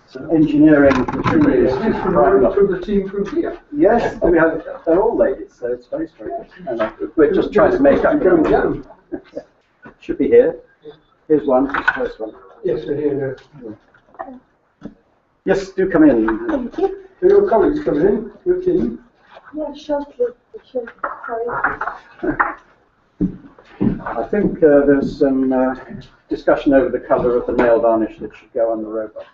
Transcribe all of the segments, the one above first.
some engineering materials. Is this from the team from here? Yes, they're all ladies, so it's very strange. We're just trying to make up. Going down. Should be here. Here's one, the first one. Yes, we're here now. Yes, do come in. Thank you. So your colleagues coming in, your team? Yeah, shortly. Sorry. I think there's some discussion over the colour of the nail varnish that should go on the robot.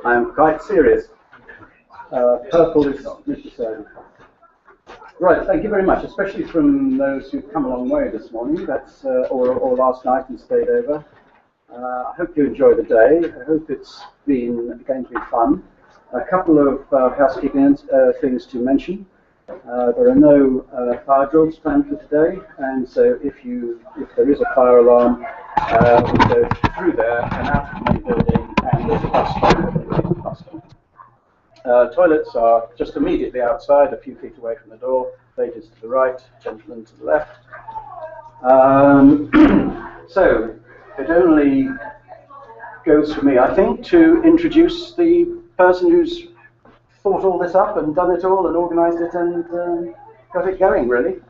I am quite serious. Purple is necessary. Right, thank you very much, especially from those who've come a long way this morning, or last night and stayed over. I hope you enjoy the day. I hope it's going to be fun. A couple of housekeeping things to mention. There are no fire drills planned for today, and so if there is a fire alarm, we go through there and out of the main building, and there's a bus stop. Toilets are just immediately outside, a few feet away from the door. Ladies to the right, gentlemen to the left. So it only goes for me, I think, to introduce the person who's thought all this up and done it all and organised it and got it going, really.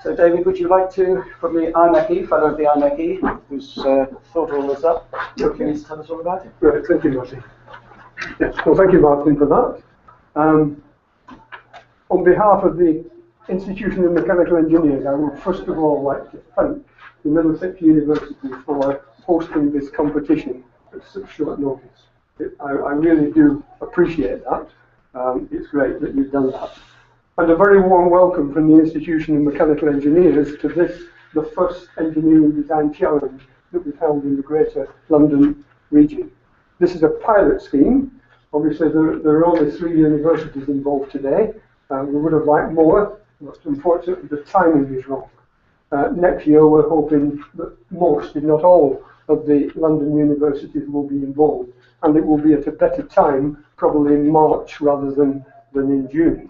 So David, would you like to, from the IMechE, fellow of the IMechE, who's thought all this up, please tell us all about it? Right, thank you, Martin. Yes, well, thank you, Martin, for that. On behalf of the Institution of Mechanical Engineers, I would first of all like to thank the Middlesex University for hosting this competition at such short notice. I really do appreciate that. It's great that you've done that. And a very warm welcome from the Institution of Mechanical Engineers to the first engineering design challenge that we've held in the Greater London region. This is a pilot scheme. Obviously, there are only 3 universities involved today. We would have liked more, but unfortunately the timing is wrong. Next year, we're hoping that most, if not all, of the London universities will be involved, and it will be at a better time, probably in March rather than in June.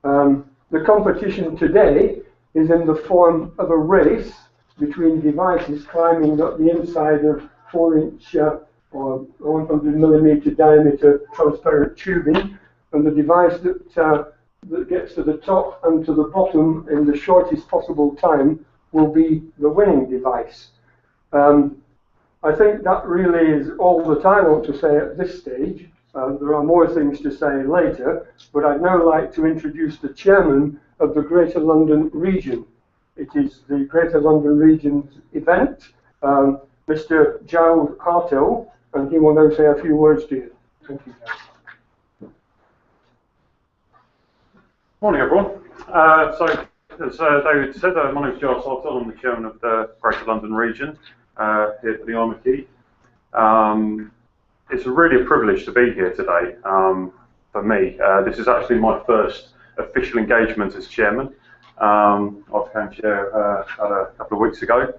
The competition today is in the form of a race between devices climbing up the inside of 4-inch or 100mm diameter transparent tubing, and the device that gets to the top and to the bottom in the shortest possible time will be the winning device. I think that really is all that I want to say at this stage. There are more things to say later, but I'd now like to introduce the chairman of the Greater London region. It is the Greater London region's event, Mr. Giles Hartill, and he will now say a few words to you. Thank you, Giles. Morning, everyone. So, as David said, my name is Giles Hartill. I'm the chairman of the Greater London region here for the IMechE. It's really a privilege to be here today for me. This is actually my first official engagement as chairman. I became chair about a couple of weeks ago.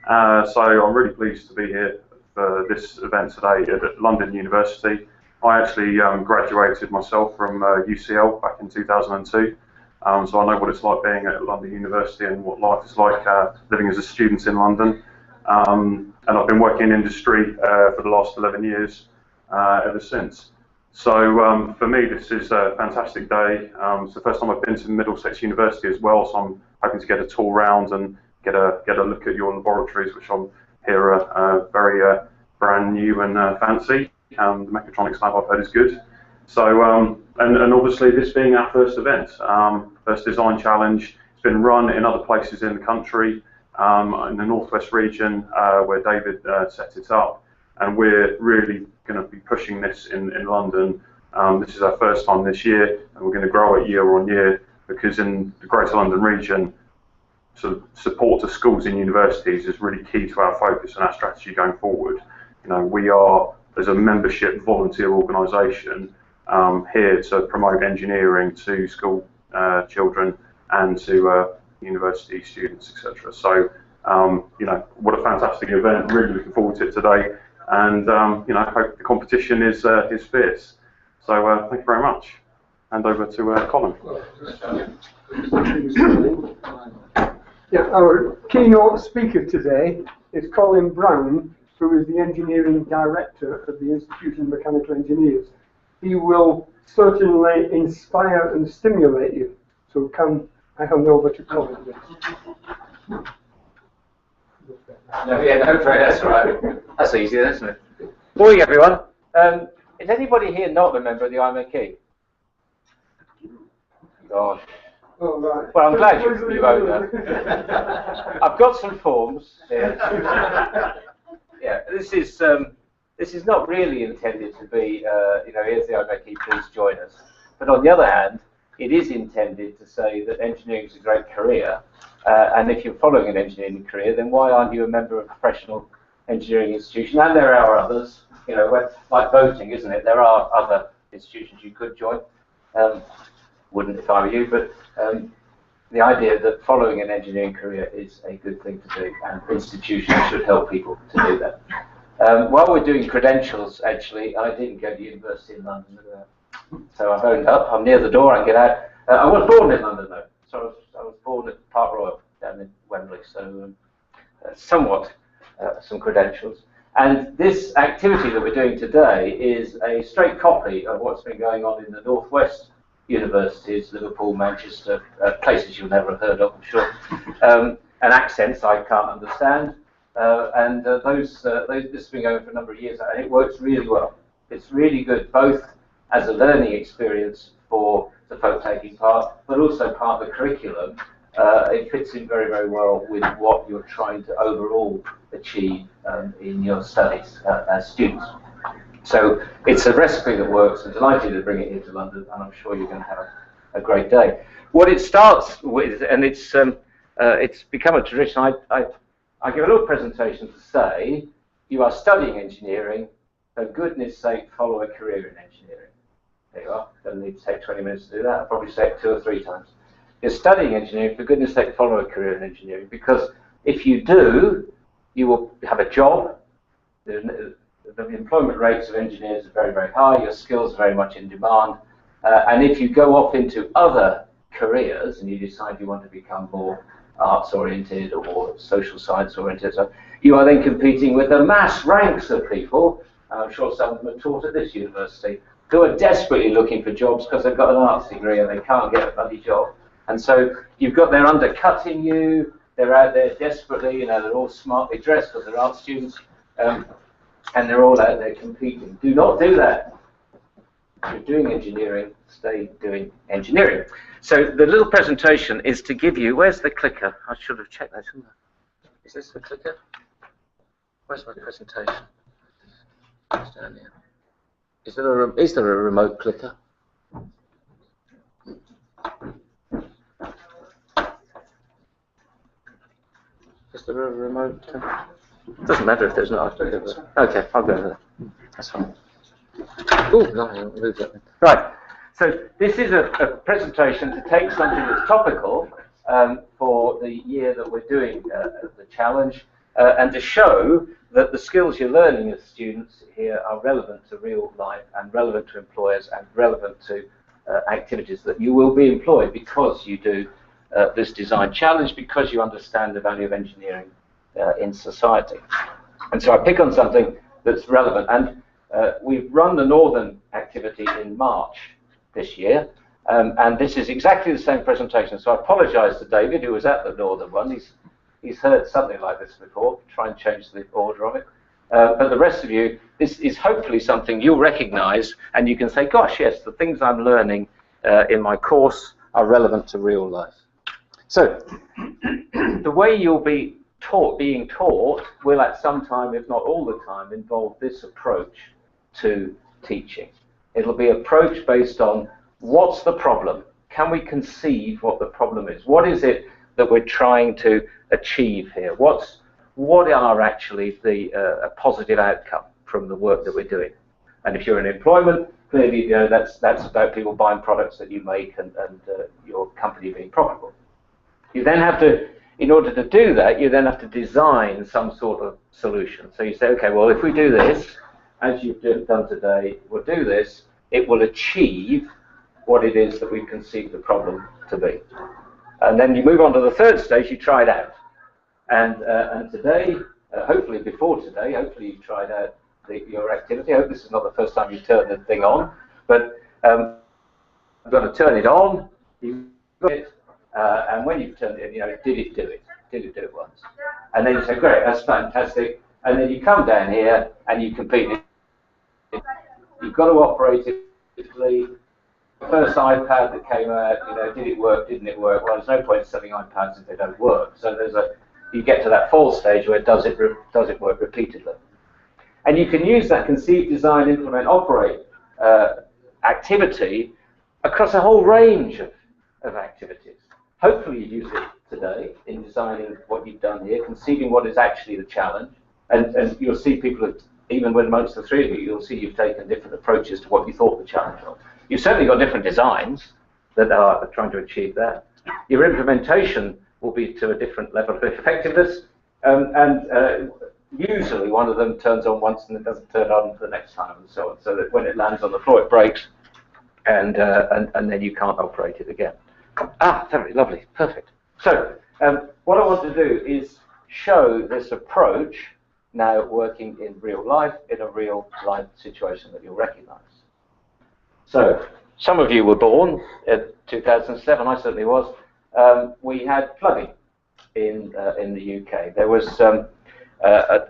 So I'm really pleased to be here for this event today at London University. I actually graduated myself from UCL back in 2002, so I know what it's like being at London University and what life is like living as a student in London. And I've been working in industry for the last 11 years ever since. So for me, this is a fantastic day. It's the first time I've been to Middlesex University as well, so I'm hoping to get a tour round and get a look at your laboratories, which I'm here very brand new and fancy. The mechatronics lab I've heard is good. So, and obviously this being our first event, first design challenge. It's been run in other places in the country, in the Northwest region where David set it up, and we're really going to be pushing this in London. This is our first time this year, and we're going to grow it year on year, because in the Greater London region, sort of support to schools and universities is really key to our focus and our strategy going forward. You know, we are, as a membership volunteer organisation, here to promote engineering to school children and to university students, etc. So, you know, what a fantastic event! Really looking forward to it today, and you know, I hope the competition is fierce. So, thank you very much. Hand over to Colin. Yeah, our keynote speaker today is Colin Brown, who is the engineering director of the Institution of Mechanical Engineers. He will certainly inspire and stimulate you. So can I hand over to Colin? No, that's right. That's easy, isn't it? Morning, everyone. Is anybody here not a member of the IMechE? Gosh. Oh, right. Well, I'm glad you own that. I've got some forms here. Yeah, this is not really intended to be, here's the IMechE, please join us. But on the other hand, it is intended to say that engineering is a great career, and if you're following an engineering career, then why aren't you a member of a professional engineering institution? And there are others, like voting, isn't it? There are other institutions you could join. Wouldn't if I were you, but the idea that following an engineering career is a good thing to do, and institutions should help people to do that. While we're doing credentials, actually, I didn't go to university in London, so I've owned up. I'm near the door, I can get out. I was born in London, though, so I was born at Park Royal down in Wembley, so somewhat some credentials. And this activity that we're doing today is a straight copy of what's been going on in the Northwest universities, Liverpool, Manchester, places you'll never have heard of, I'm sure, and accents I can't understand. This has been going for a number of years, and it works really well. It's really good, both as a learning experience for the folk taking part, but also part of the curriculum. It fits in very, very well with what you're trying to overall achieve in your studies as students. So it's a recipe that works. I'm delighted to bring it here to London, and I'm sure you're going to have a great day. What it starts with, and it's become a tradition, I give a little presentation to say, you are studying engineering, for goodness sake, follow a career in engineering. There you are. Doesn't need to take 20 minutes to do that. I'll probably say it 2 or 3 times. You're studying engineering, for goodness sake, follow a career in engineering, because if you do, you will have a job. The employment rates of engineers are very, very high. Your skills are very much in demand. And if you go off into other careers and you decide you want to become more arts-oriented or social science-oriented, so you are then competing with the mass ranks of people, and I'm sure some of them are taught at this university, who are desperately looking for jobs because they've got an arts degree and they can't get a bloody job. And so they're undercutting you. They're out there desperately. They're all smartly dressed because they're art students. And they're all out there competing. Do not do that. If you're doing engineering, stay doing engineering. So the little presentation is to give you, where's the clicker? I should have checked that, shouldn't I? Is this the clicker? Where's my presentation? It's down here. Is there a remote clicker? Is there a remote? Doesn't matter if there's not. Okay, I'll go there. That's fine. Oh, no, I haven't moved that. Right. So this is a presentation to take something that's topical for the year that we're doing the challenge, and to show that the skills you're learning as students here are relevant to real life and relevant to employers and relevant to activities that you will be employed because you do this design challenge, because you understand the value of engineering in society. And so I pick on something that's relevant. And we've run the Northern activity in March this year. And this is exactly the same presentation. So I apologize to David, who was at the Northern one. He's heard something like this before. Try and change the order of it. But the rest of you, this is hopefully something you'll recognize, and you can say, gosh, yes, the things I'm learning in my course are relevant to real life. So the way you'll be being taught will at some time, if not all the time, involve this approach to teaching. It'll be approach based on what's the problem? Can we conceive what the problem is? What is it that we're trying to achieve here? What are actually the positive outcome from the work that we're doing? And if you're in employment, clearly that's about people buying products that you make and your company being profitable. You then have to, in order to do that, you then have to design some sort of solution. So you say, okay, well, if we do this, as you've done today, we'll do this, it will achieve what it is that we conceive the problem to be. And then you move on to the third stage, you try it out. And today, hopefully before today, hopefully you've tried out your activity. I hope this is not the first time you've turned the thing on, but I'm going to turn it on, you got it, and when you've turned it, you know, did it do it? Did it do it once? And then you say, great, that's fantastic. And then you come down here and you compete. You've got to operate it. The first iPad that came out, you know, did it work, didn't it work? Well, there's no point in selling iPads if they don't work. So you get to that fourth stage where does it work repeatedly? And you can use that conceive, design, implement, operate activity across a whole range of activities. Hopefully you use it today in designing what you've done here, conceiving what is actually the challenge. And you'll see people, even when amongst the three of you, you'll see you've taken different approaches to what you thought the challenge was. You've certainly got different designs that are trying to achieve that. Your implementation will be to a different level of effectiveness, usually one of them turns on once and it doesn't turn on the next time, and so on, so that when it lands on the floor it breaks, and then you can't operate it again. Ah, very lovely, perfect. So what I want to do is show this approach now working in real life, in a real life situation that you'll recognize. So some of you were born in 2007, I certainly was. We had flooding in the UK. There was a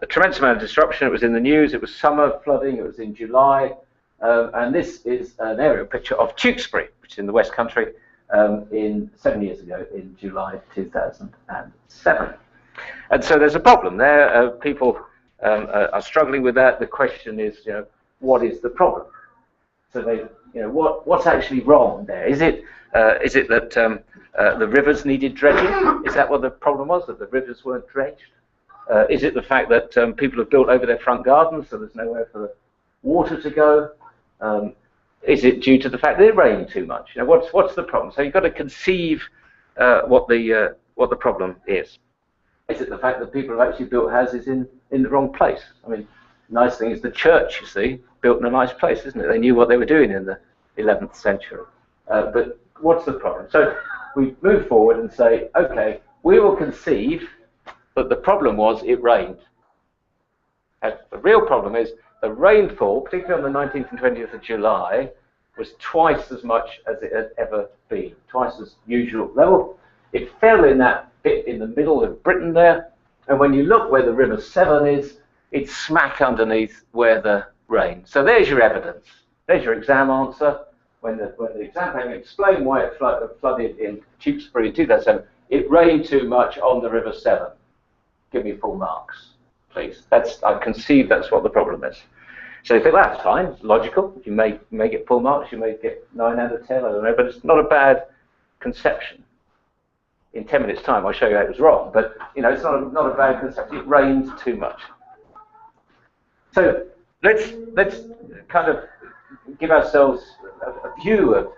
tremendous amount of disruption. It was in the news. It was summer flooding. It was in July. And this is an aerial picture of Tewkesbury, which is in the West Country, 7 years ago in July 2007. And so there's a problem there. People are struggling with that. The question is, you know, what is the problem? So they, you know, what's actually wrong there? Is it that the rivers needed dredging? Is that what the problem was, that the rivers weren't dredged? Is it the fact that people have built over their front gardens, so there's nowhere for the water to go? Is it due to the fact that it rained too much? You know, what's the problem? So you've got to conceive what the problem is. Is it the fact that people have actually built houses in the wrong place? I mean, the nice thing is the church, you see, built in a nice place, isn't it? They knew what they were doing in the 11th century. But what's the problem? So we move forward and say, okay, we will conceive that the problem was it rained. And the real problem is the rainfall, particularly on the 19th and 20th of July, was twice as much as it had ever been, twice as usual level. It fell in that bit in the middle of Britain there, and when you look where the River Severn is, it's smack underneath where the rain. So there's your evidence. There's your exam answer. When the exam came, explain why it flooded in Tewkesbury in 2007. It rained too much on the River Severn. Give me full marks, please. I conceive that's what the problem is. So you think, well, that's fine, logical. You may get full marks, you may get 9 out of 10, I don't know, but it's not a bad conception. In 10 minutes' time, I'll show you how it was wrong, but you know, it's not a bad conception. It rained too much. So let's kind of give ourselves a view of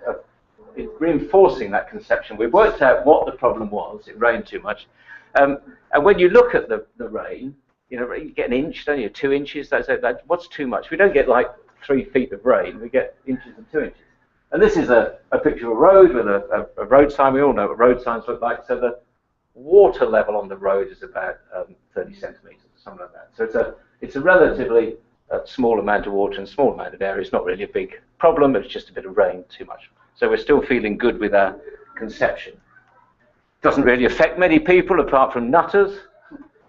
reinforcing that conception. We've worked out what the problem was. It rained too much, and when you look at the rain, you know, you get an inch, don't you? 2 inches. That's what's too much. We don't get like 3 feet of rain. We get inches and 2 inches. And this is a picture of a road with a road sign. We all know what road signs look like. So the water level on the road is about 30 centimeters, something like that. So it's a relatively small amount of water and small amount of air. It's not really a big problem. It's just a bit of rain too much. So we're still feeling good with our conception. Doesn't really affect many people apart from nutters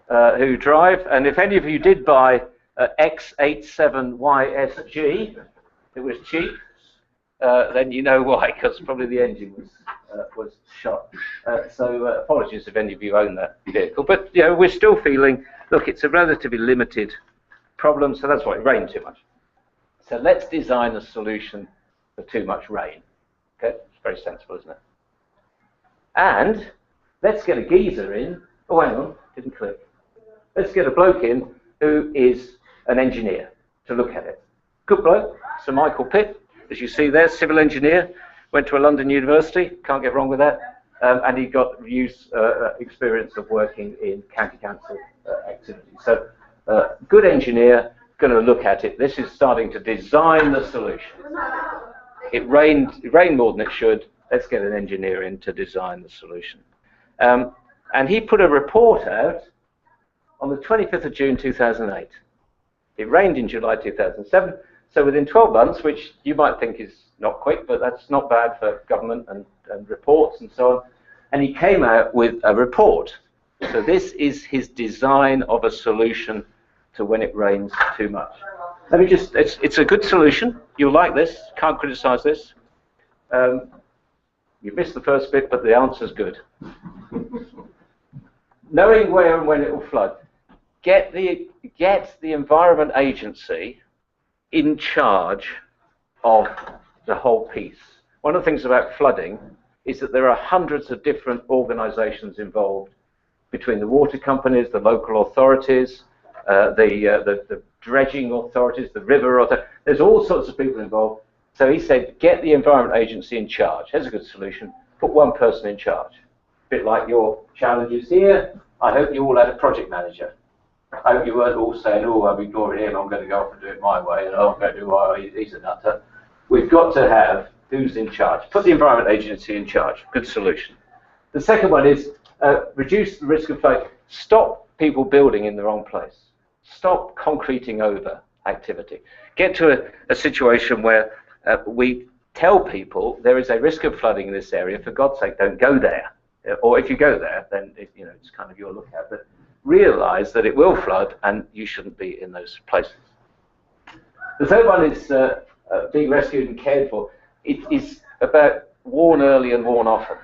who drive. And if any of you did buy X87YSG, it was cheap. Then you know why, because probably the engine was shot. So apologies if any of you own that vehicle. But you know, we're still feeling, look, it's a relatively limited problem, so that's why it rained too much. So let's design a solution for too much rain. Okay, it's very sensible, isn't it? And let's get a geezer in. Oh, hang on, didn't click. Let's get a bloke in who is an engineer to look at it. Good bloke, Sir Michael Pitt. As you see there, civil engineer, went to a London university, can't get wrong with that, and he got experience of working in county council activities. So, good engineer, going to look at it. This is starting to design the solution. It rained more than it should. Let's get an engineer in to design the solution. And he put a report out on the 25th of June 2008. It rained in July 2007, so within 12 months, which you might think is not quick, but that's not bad for government and reports and so on. And he came out with a report. So this is his design of a solution to when it rains too much. Let me just, it's a good solution. You'll like this, can't criticize this. You missed the first bit, but the answer's good. Knowing where and when it will flood. Get the Environment Agency in charge of the whole piece. One of the things about flooding is that there are hundreds of different organisations involved, between the water companies, the local authorities, the dredging authorities, the river authorities. There's all sorts of people involved. So he said, get the Environment Agency in charge. Here's a good solution. Put one person in charge. A bit like your challenges here. I hope you all had a project manager. I hope you weren't all saying, oh, I'm ignoring him, I'm going to go off and do it my way, and I'm going to do, oh, he's a nutter. We've got to have who's in charge. Put the Environment Agency in charge. Good solution. The second one is reduce the risk of flood. Stop people building in the wrong place. Stop concreting over activity. Get to a situation where we tell people there is a risk of flooding in this area. For God's sake, don't go there. Or if you go there, then it's kind of your lookout. But realize that it will flood and you shouldn't be in those places. The third one is being rescued and cared for. It is about warn early and warn often,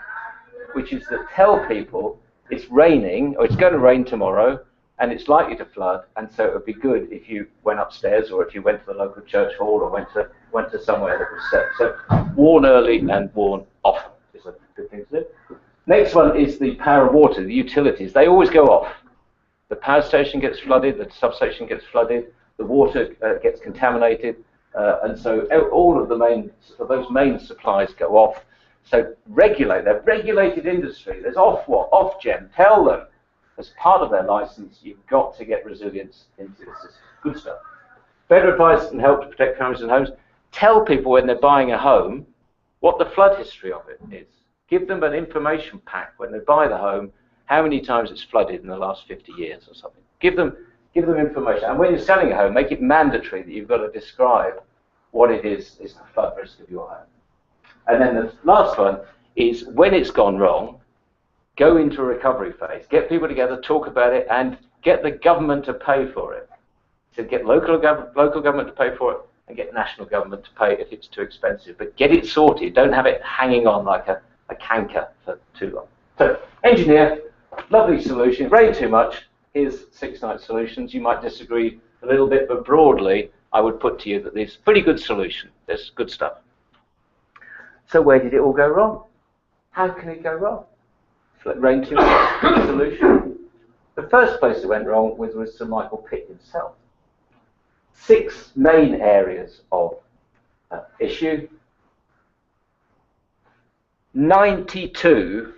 which is to tell people it's raining, or it's going to rain tomorrow, and it's likely to flood, and so it would be good if you went upstairs, or if you went to the local church hall, or went to somewhere that was safe. So warn early and warn often is a good thing to do. Next one is the power and water, the utilities. They always go off. The power station gets flooded, the substation gets flooded, the water gets contaminated, and so all of those main supplies go off. So regulate, they're regulated industry. There's Ofgem, tell them as part of their license, you've got to get resilience into this. This is good stuff. Better advice and help to protect families and homes. Tell people when they're buying a home what the flood history of it is. Give them an information pack when they buy the home, how many times it's flooded in the last 50 years or something. Give them information. And when you're selling a home, make it mandatory that you've got to describe what it is the flood risk of your home. And then the last one is when it's gone wrong, go into a recovery phase. Get people together, talk about it, and get the government to pay for it. So get local government to pay for it, and get national government to pay if it's too expensive. But get it sorted. Don't have it hanging on like a canker for too long. So engineer, lovely solution. Rain too much. Here's 6 night solutions. You might disagree a little bit, but broadly, I would put to you that this is a pretty good solution. There's good stuff. So where did it all go wrong? How can it go wrong? Rain too much, good solution. The first place it went wrong was Sir Michael Pitt himself. 6 main areas of issue. 92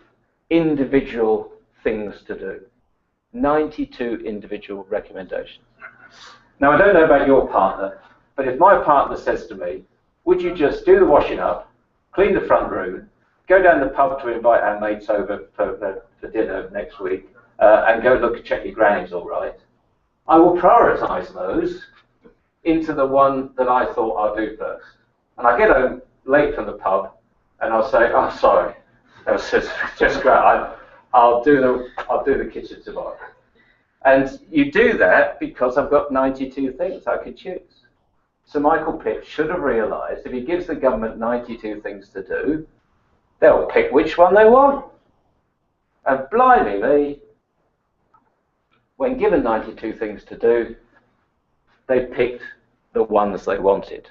individual things to do. 92 individual recommendations. Now, I don't know about your partner, but if my partner says to me, would you just do the washing up, clean the front room, go down the pub to invite our mates over for dinner next week, and go check your granny's all right, I will prioritise those into the one that I thought I'll do first. And I get home late from the pub, and I'll say, oh, sorry, that was just great. I'll do the kitchen tomorrow. And you do that because I've got 92 things I could choose. So Michael Pitt should have realised if he gives the government 92 things to do, they'll pick which one they want. And blimey me, when given 92 things to do, they picked the ones they wanted.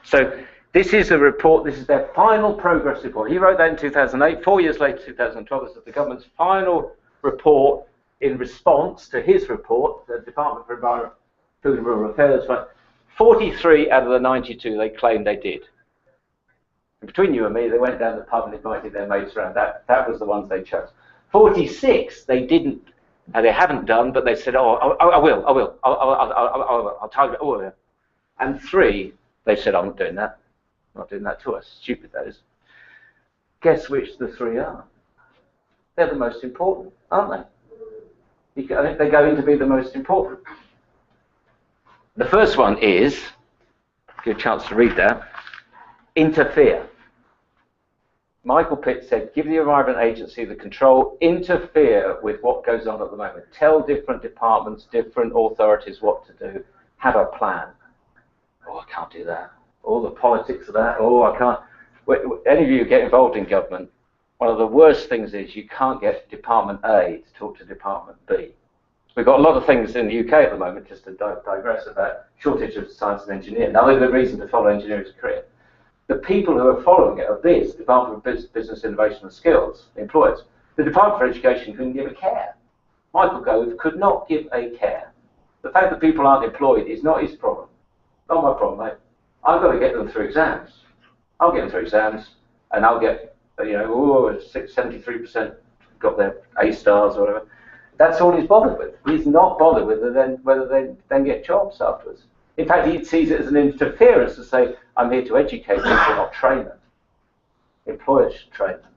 So this is a report, this is their final progress report. He wrote that in 2008, 4 years later, 2012, this is the government's final report in response to his report, the Department for Environment, Food and Rural Affairs. 43 out of the 92 they claimed they did. And between you and me, they went down the pub and invited their mates around. That was the ones they chose. 46 they didn't, and they haven't done, but they said, oh, I will, I'll target all of them. And 3, they said, I'm not doing that. I'm not doing that to us. Stupid, that is. Guess which the 3 are? They're the most important, aren't they? I think they're going to be the most important. The first one is, give you a chance to read that, interfere. Michael Pitt said, give the Environment Agency the control, interfere with what goes on at the moment. Tell different departments, different authorities what to do. Have a plan. Oh, I can't do that. All the politics of that. Oh, I can't. Any of you who get involved in government, one of the worst things is you can't get Department A to talk to Department B. We've got a lot of things in the UK at the moment, just to digress, about shortage of science and engineering. Now, there's a reason to follow engineering as a career. The people who are following it are BIS, Department of Business Innovation and Skills, the employers. The Department for Education couldn't give a care. Michael Gove could not give a care. The fact that people aren't employed is not his problem. Not my problem, mate. I've got to get them through exams. I'll get them through exams, and I'll get, 73% got their A stars or whatever. That's all he's bothered with. He's not bothered with whether they then get jobs afterwards. In fact, he sees it as an interference to say, I'm here to educate people, not train them. Employers should train them.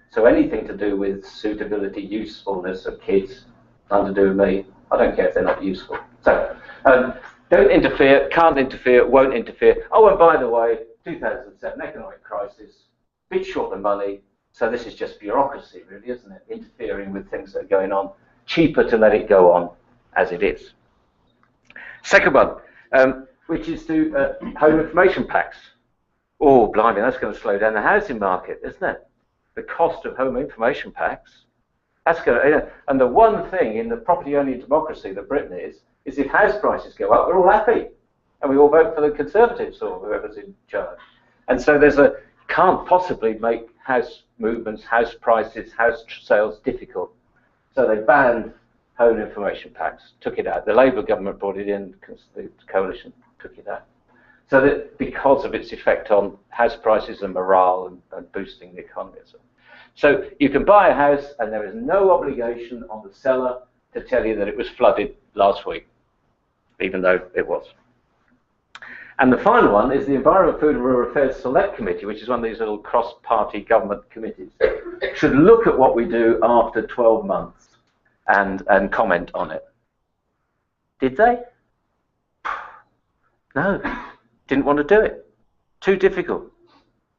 So anything to do with suitability, usefulness of kids, nothing to do with me. I don't care if they're not useful. So don't interfere, can't interfere, won't interfere. Oh, and by the way, 2007 economic crisis, bit short of money. So this is just bureaucracy, really, isn't it? Interfering with things that are going on. Cheaper to let it go on as it is. Second one, which is to home information packs. Oh, blimey, that's going to slow down the housing market, isn't it? The cost of home information packs. That's going to, and the one thing in the property-only democracy that Britain is if house prices go up, we're all happy, and we all vote for the Conservatives or whoever's in charge. And so can't possibly make house movements, house prices, house sales difficult. So they banned home information packs, took it out. The Labour government brought it in because the coalition took it out. So that because of its effect on house prices and morale and boosting the economy. So you can buy a house and there is no obligation on the seller to tell you that it was flooded last week, even though it was. And the final one is the Environment, Food and Rural Affairs Select Committee, which is one of these little cross-party government committees, should look at what we do after 12 months and comment on it. Did they? No, didn't want to do it. Too difficult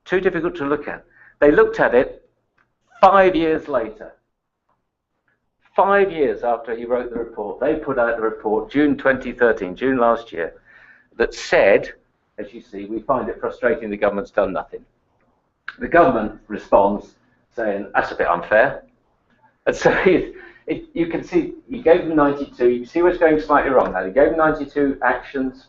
to look at. They looked at it 5 years later. 5 years after he wrote the report, they put out the report, June 2013, June last year, that said, as you see, we find it frustrating the government's done nothing. The government responds saying, that's a bit unfair. And so you can see, he gave them 92, you can see what's going slightly wrong now. He gave them 92 actions,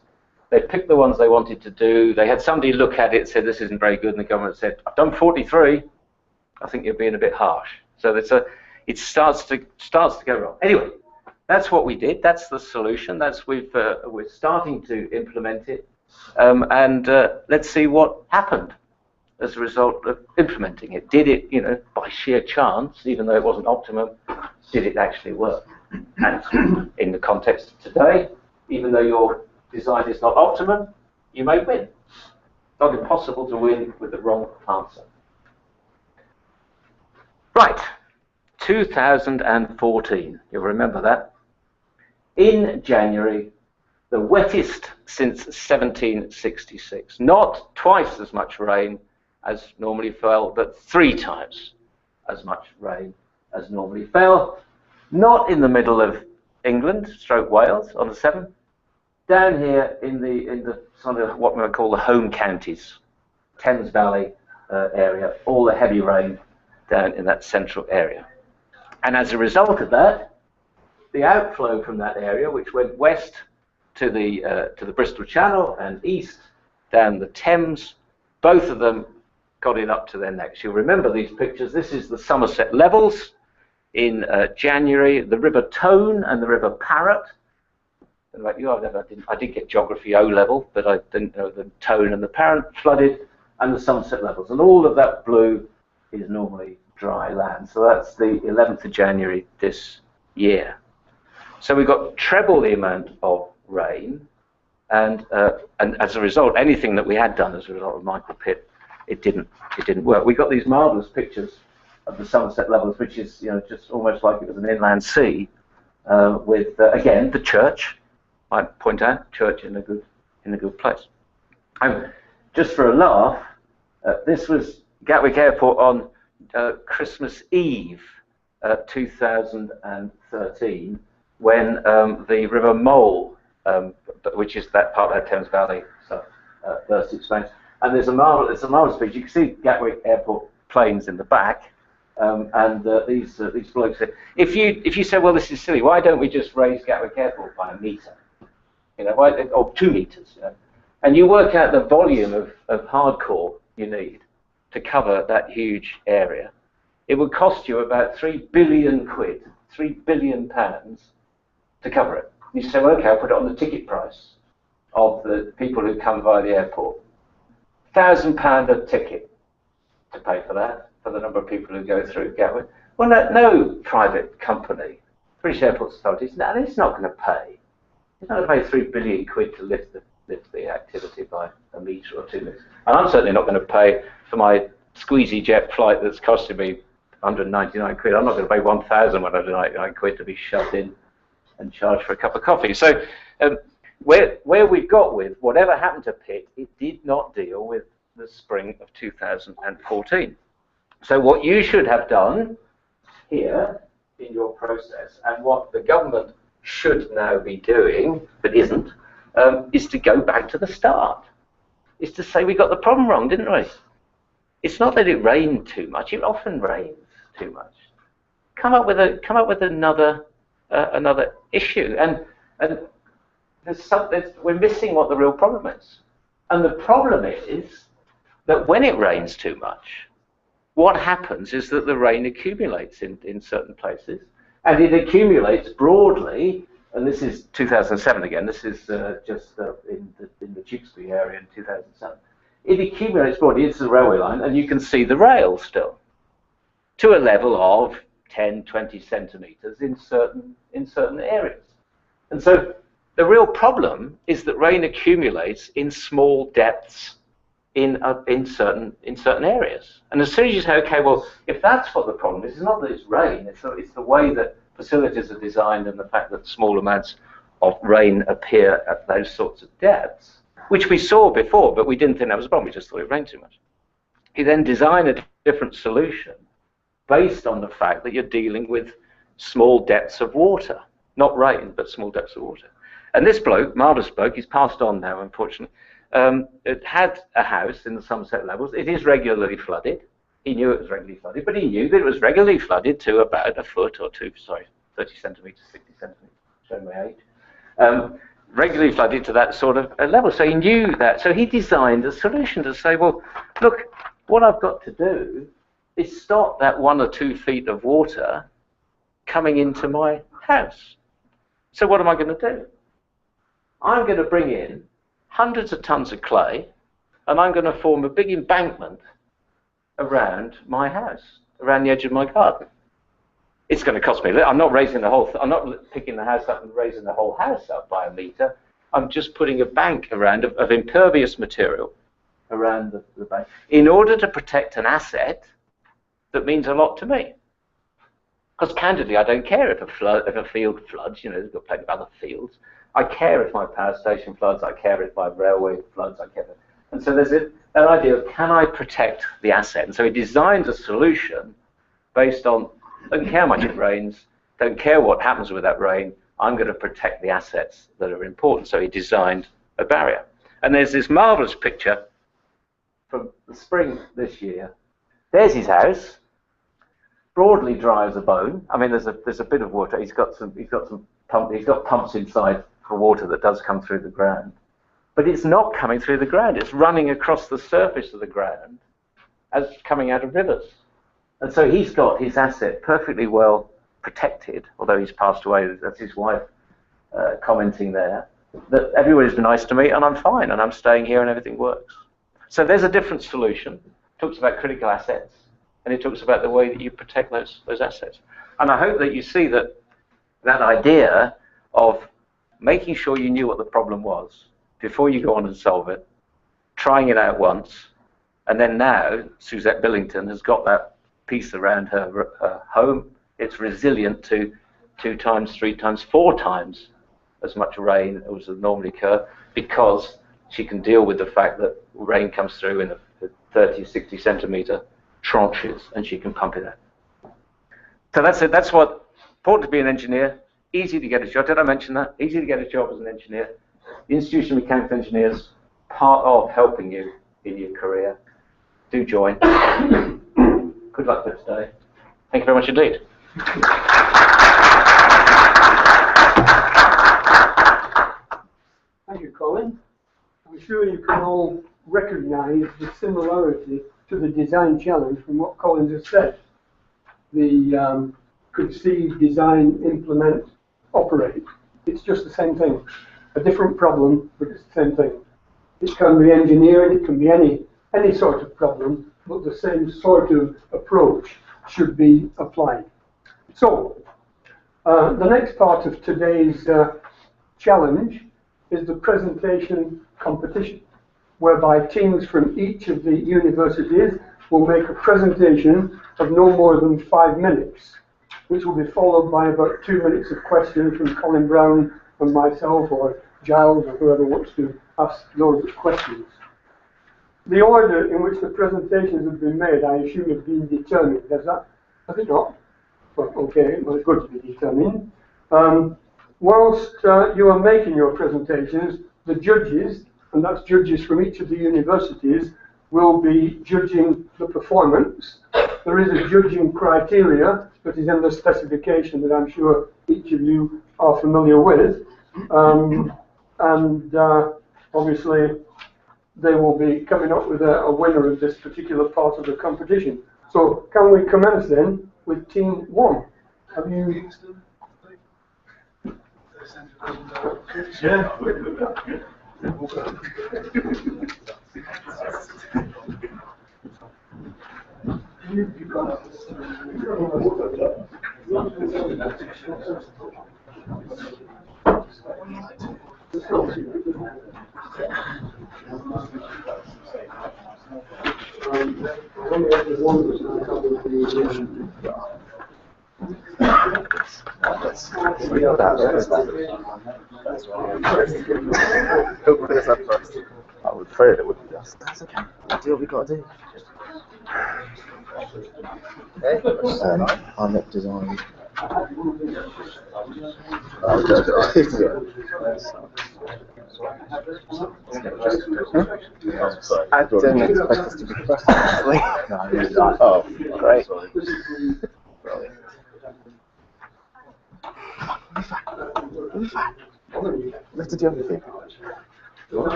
they picked the ones they wanted to do, they had somebody look at it and said, this isn't very good, and the government said, I've done 43, I think you're being a bit harsh. So it starts to go wrong. Anyway, that's what we did. That's the solution. We're starting to implement it, and let's see what happened as a result of implementing it. Did it, by sheer chance, even though it wasn't optimum, did it actually work? And in the context of today, even though your design is not optimum, you may win. It's not impossible to win with the wrong answer. Right, 2014. You'll remember that. In January, the wettest since 1766. Not twice as much rain as normally fell, but 3 times as much rain as normally fell. Not in the middle of England, stroke Wales, on the 7th. Down here in the sort of what we might call the home counties, Thames Valley area, all the heavy rain down in that central area. And as a result of that, the outflow from that area, which went west to the Bristol Channel and east down the Thames, both of them got it up to their necks. You'll remember these pictures. This is the Somerset levels in January, the River Tone and the River Parrett. And like you, I did get geography O level, but I didn't know the Tone and the Parrett flooded, and the Somerset levels. And all of that blue is normally dry land. So that's the 11th of January this year. So we got treble the amount of rain, and as a result, anything that we had done as a result of Michael Pitt, it didn't work. We got these marvelous pictures of the Somerset levels, which is just almost like it was an inland sea, with again the church. I point out church in a good place. Just for a laugh, this was Gatwick Airport on Christmas Eve 2013, when the River Mole, which is that part of the Thames Valley stuff, burst its banks. And there's a marvelous picture. You can see Gatwick Airport planes in the back, and these blokes said, if you say, well, this is silly, why don't we just raise Gatwick Airport by 1 metre? Or 2 metres, and you work out the volume of hardcore you need to cover that huge area. It would cost you about 3 billion quid, £3 billion to cover it. You say, well, okay, I'll put it on the ticket price of the people who come via the airport. £1,000 a ticket to pay for that, for the number of people who go through Gatwick. Well, no private company, British Airport Authorities, no, it's not going to pay. It's not going to pay 3 billion quid to lift the activity by 1 metre or 2 metres. And I'm certainly not going to pay for my squeezy jet flight that's costing me 199 quid. I'm not going to pay 1,199 quid to be shoved in and charged for a cup of coffee. So where we've got with whatever happened to Pitt, it did not deal with the spring of 2014. So what you should have done here in your process, and what the government should now be doing, but isn't, is to go back to the start. Is to say we got the problem wrong, didn't we? It's not that it rained too much. It often rains too much. Come up with another issue, and we're missing what the real problem is. And the problem is that when it rains too much, what happens is that the rain accumulates in certain places, and it accumulates broadly. And this is 2007 again. This is just in the Tewkesbury area in 2007. It accumulates broadly. It's the railway line, and you can see the rail still to a level of 10, 20 centimetres in certain areas. And so the real problem is that rain accumulates in small depths in certain areas. And as soon as you say, okay, well, if that's what the problem is, it's not that it's rain. It's the way that facilities are designed and the fact that small amounts of rain appear at those sorts of depths, which we saw before, but we didn't think that was a problem. We just thought it rained too much. You then design a different solution based on the fact that you're dealing with small depths of water, not rain, but small depths of water. And this bloke, marvellous bloke, he's passed on now, unfortunately, it had a house in the Somerset levels. It is regularly flooded. He knew it was regularly flooded, but he knew that it was regularly flooded to about a foot or two, 30 centimetres, 60 centimetres, showing my age. Regularly flooded to that sort of level. So he knew that. So he designed a solution to say, well, look, what I've got to do is stop that 1 or 2 feet of water coming into my house. So what am I going to do? I'm going to bring in hundreds of tons of clay, and I'm going to form a big embankment around my house, around the edge of my garden. It's going to cost me. I'm not raising the whole. I'm not picking the house up and raising the whole house up by 1 metre. I'm just putting a bank around of impervious material around the bank in order to protect an asset that means a lot to me. Because candidly, I don't care if a field floods. There's got plenty of other fields. I care if my power station floods. I care if my railway floods. I care. And so there's an idea of, can I protect the asset? And so he designed a solution based on, don't care how much it rains, don't care what happens with that rain, I'm going to protect the assets that are important. So he designed a barrier. And there's this marvellous picture from the spring this year. There's his house, broadly dry as a bone. I mean, there's a bit of water. He's got pumps inside for water that does come through the ground. But it's not coming through the ground. It's running across the surface of the ground as coming out of rivers. And so he's got his asset perfectly well protected, although he's passed away. That's his wife commenting there, that everybody's been nice to me and I'm fine and I'm staying here and everything works. So there's a different solution. It talks about critical assets, and it talks about the way that you protect those assets. And I hope that you see that idea of making sure you knew what the problem was before you go on and solve it, trying it out once, and then now Suzette Billington has got that piece around her home, it's resilient to 2 times, 3 times, 4 times as much rain as would normally occur, because she can deal with the fact that rain comes through in a 30, 60 centimetre tranches, and she can pump it out. So that's it. That's what important to be an engineer. Easy to get a job. Did I mention that? Easy to get a job as an engineer. The Institution of Mechanical Engineers, part of helping you in your career. Do join. Good luck for today. Thank you very much indeed. Thank you, Colin. I'm sure you can all recognise the similarity to the design challenge from what Colin just said. The conceive, design, implement, operate. It's just the same thing. A different problem, but it's the same thing. It can be engineering, it can be any sort of problem, but the same sort of approach should be applied. So, the next part of today's challenge is the presentation competition, whereby teams from each of the universities will make a presentation of no more than 5 minutes, which will be followed by about 2 minutes of questions from Colin Brown and myself, or Giles, or whoever wants to ask those questions. The order in which the presentations have been made, I assume, has been determined. Has it not? Well, okay, well, it's good to be determined. Whilst you are making your presentations, the judges, and that's judges from each of the universities, will be judging the performance. There is a judging criteria that is in the specification that I'm sure each of you are familiar with. Obviously, they will be coming up with a winner of this particular part of the competition. So, can we commence then with Team 1? Have you... Yeah. I would afraid it would be us. That's okay. That's what we got to do. IMechE design. I didn't expect us to be first. Oh, great. Brilliant. We'll be fine. We have to do everything.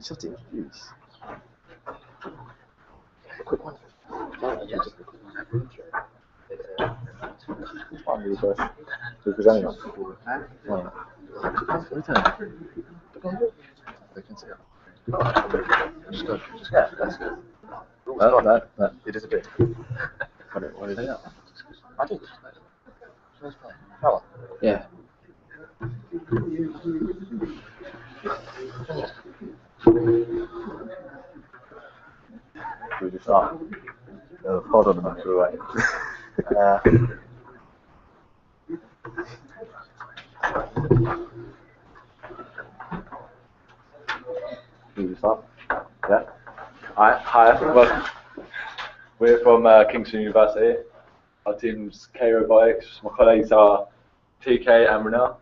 Shut it, please. A quick one. One really first. So if there's anyone. They can see it. Just go. Yeah, that's good. No, it disappeared. What did they know? I did. Yeah. Should we just start? Hold on a minute, we're right. Should we just start? Yeah. Hi, welcome. We're from Kingston University. Our team's K Robotics. My colleagues are TK and Renell.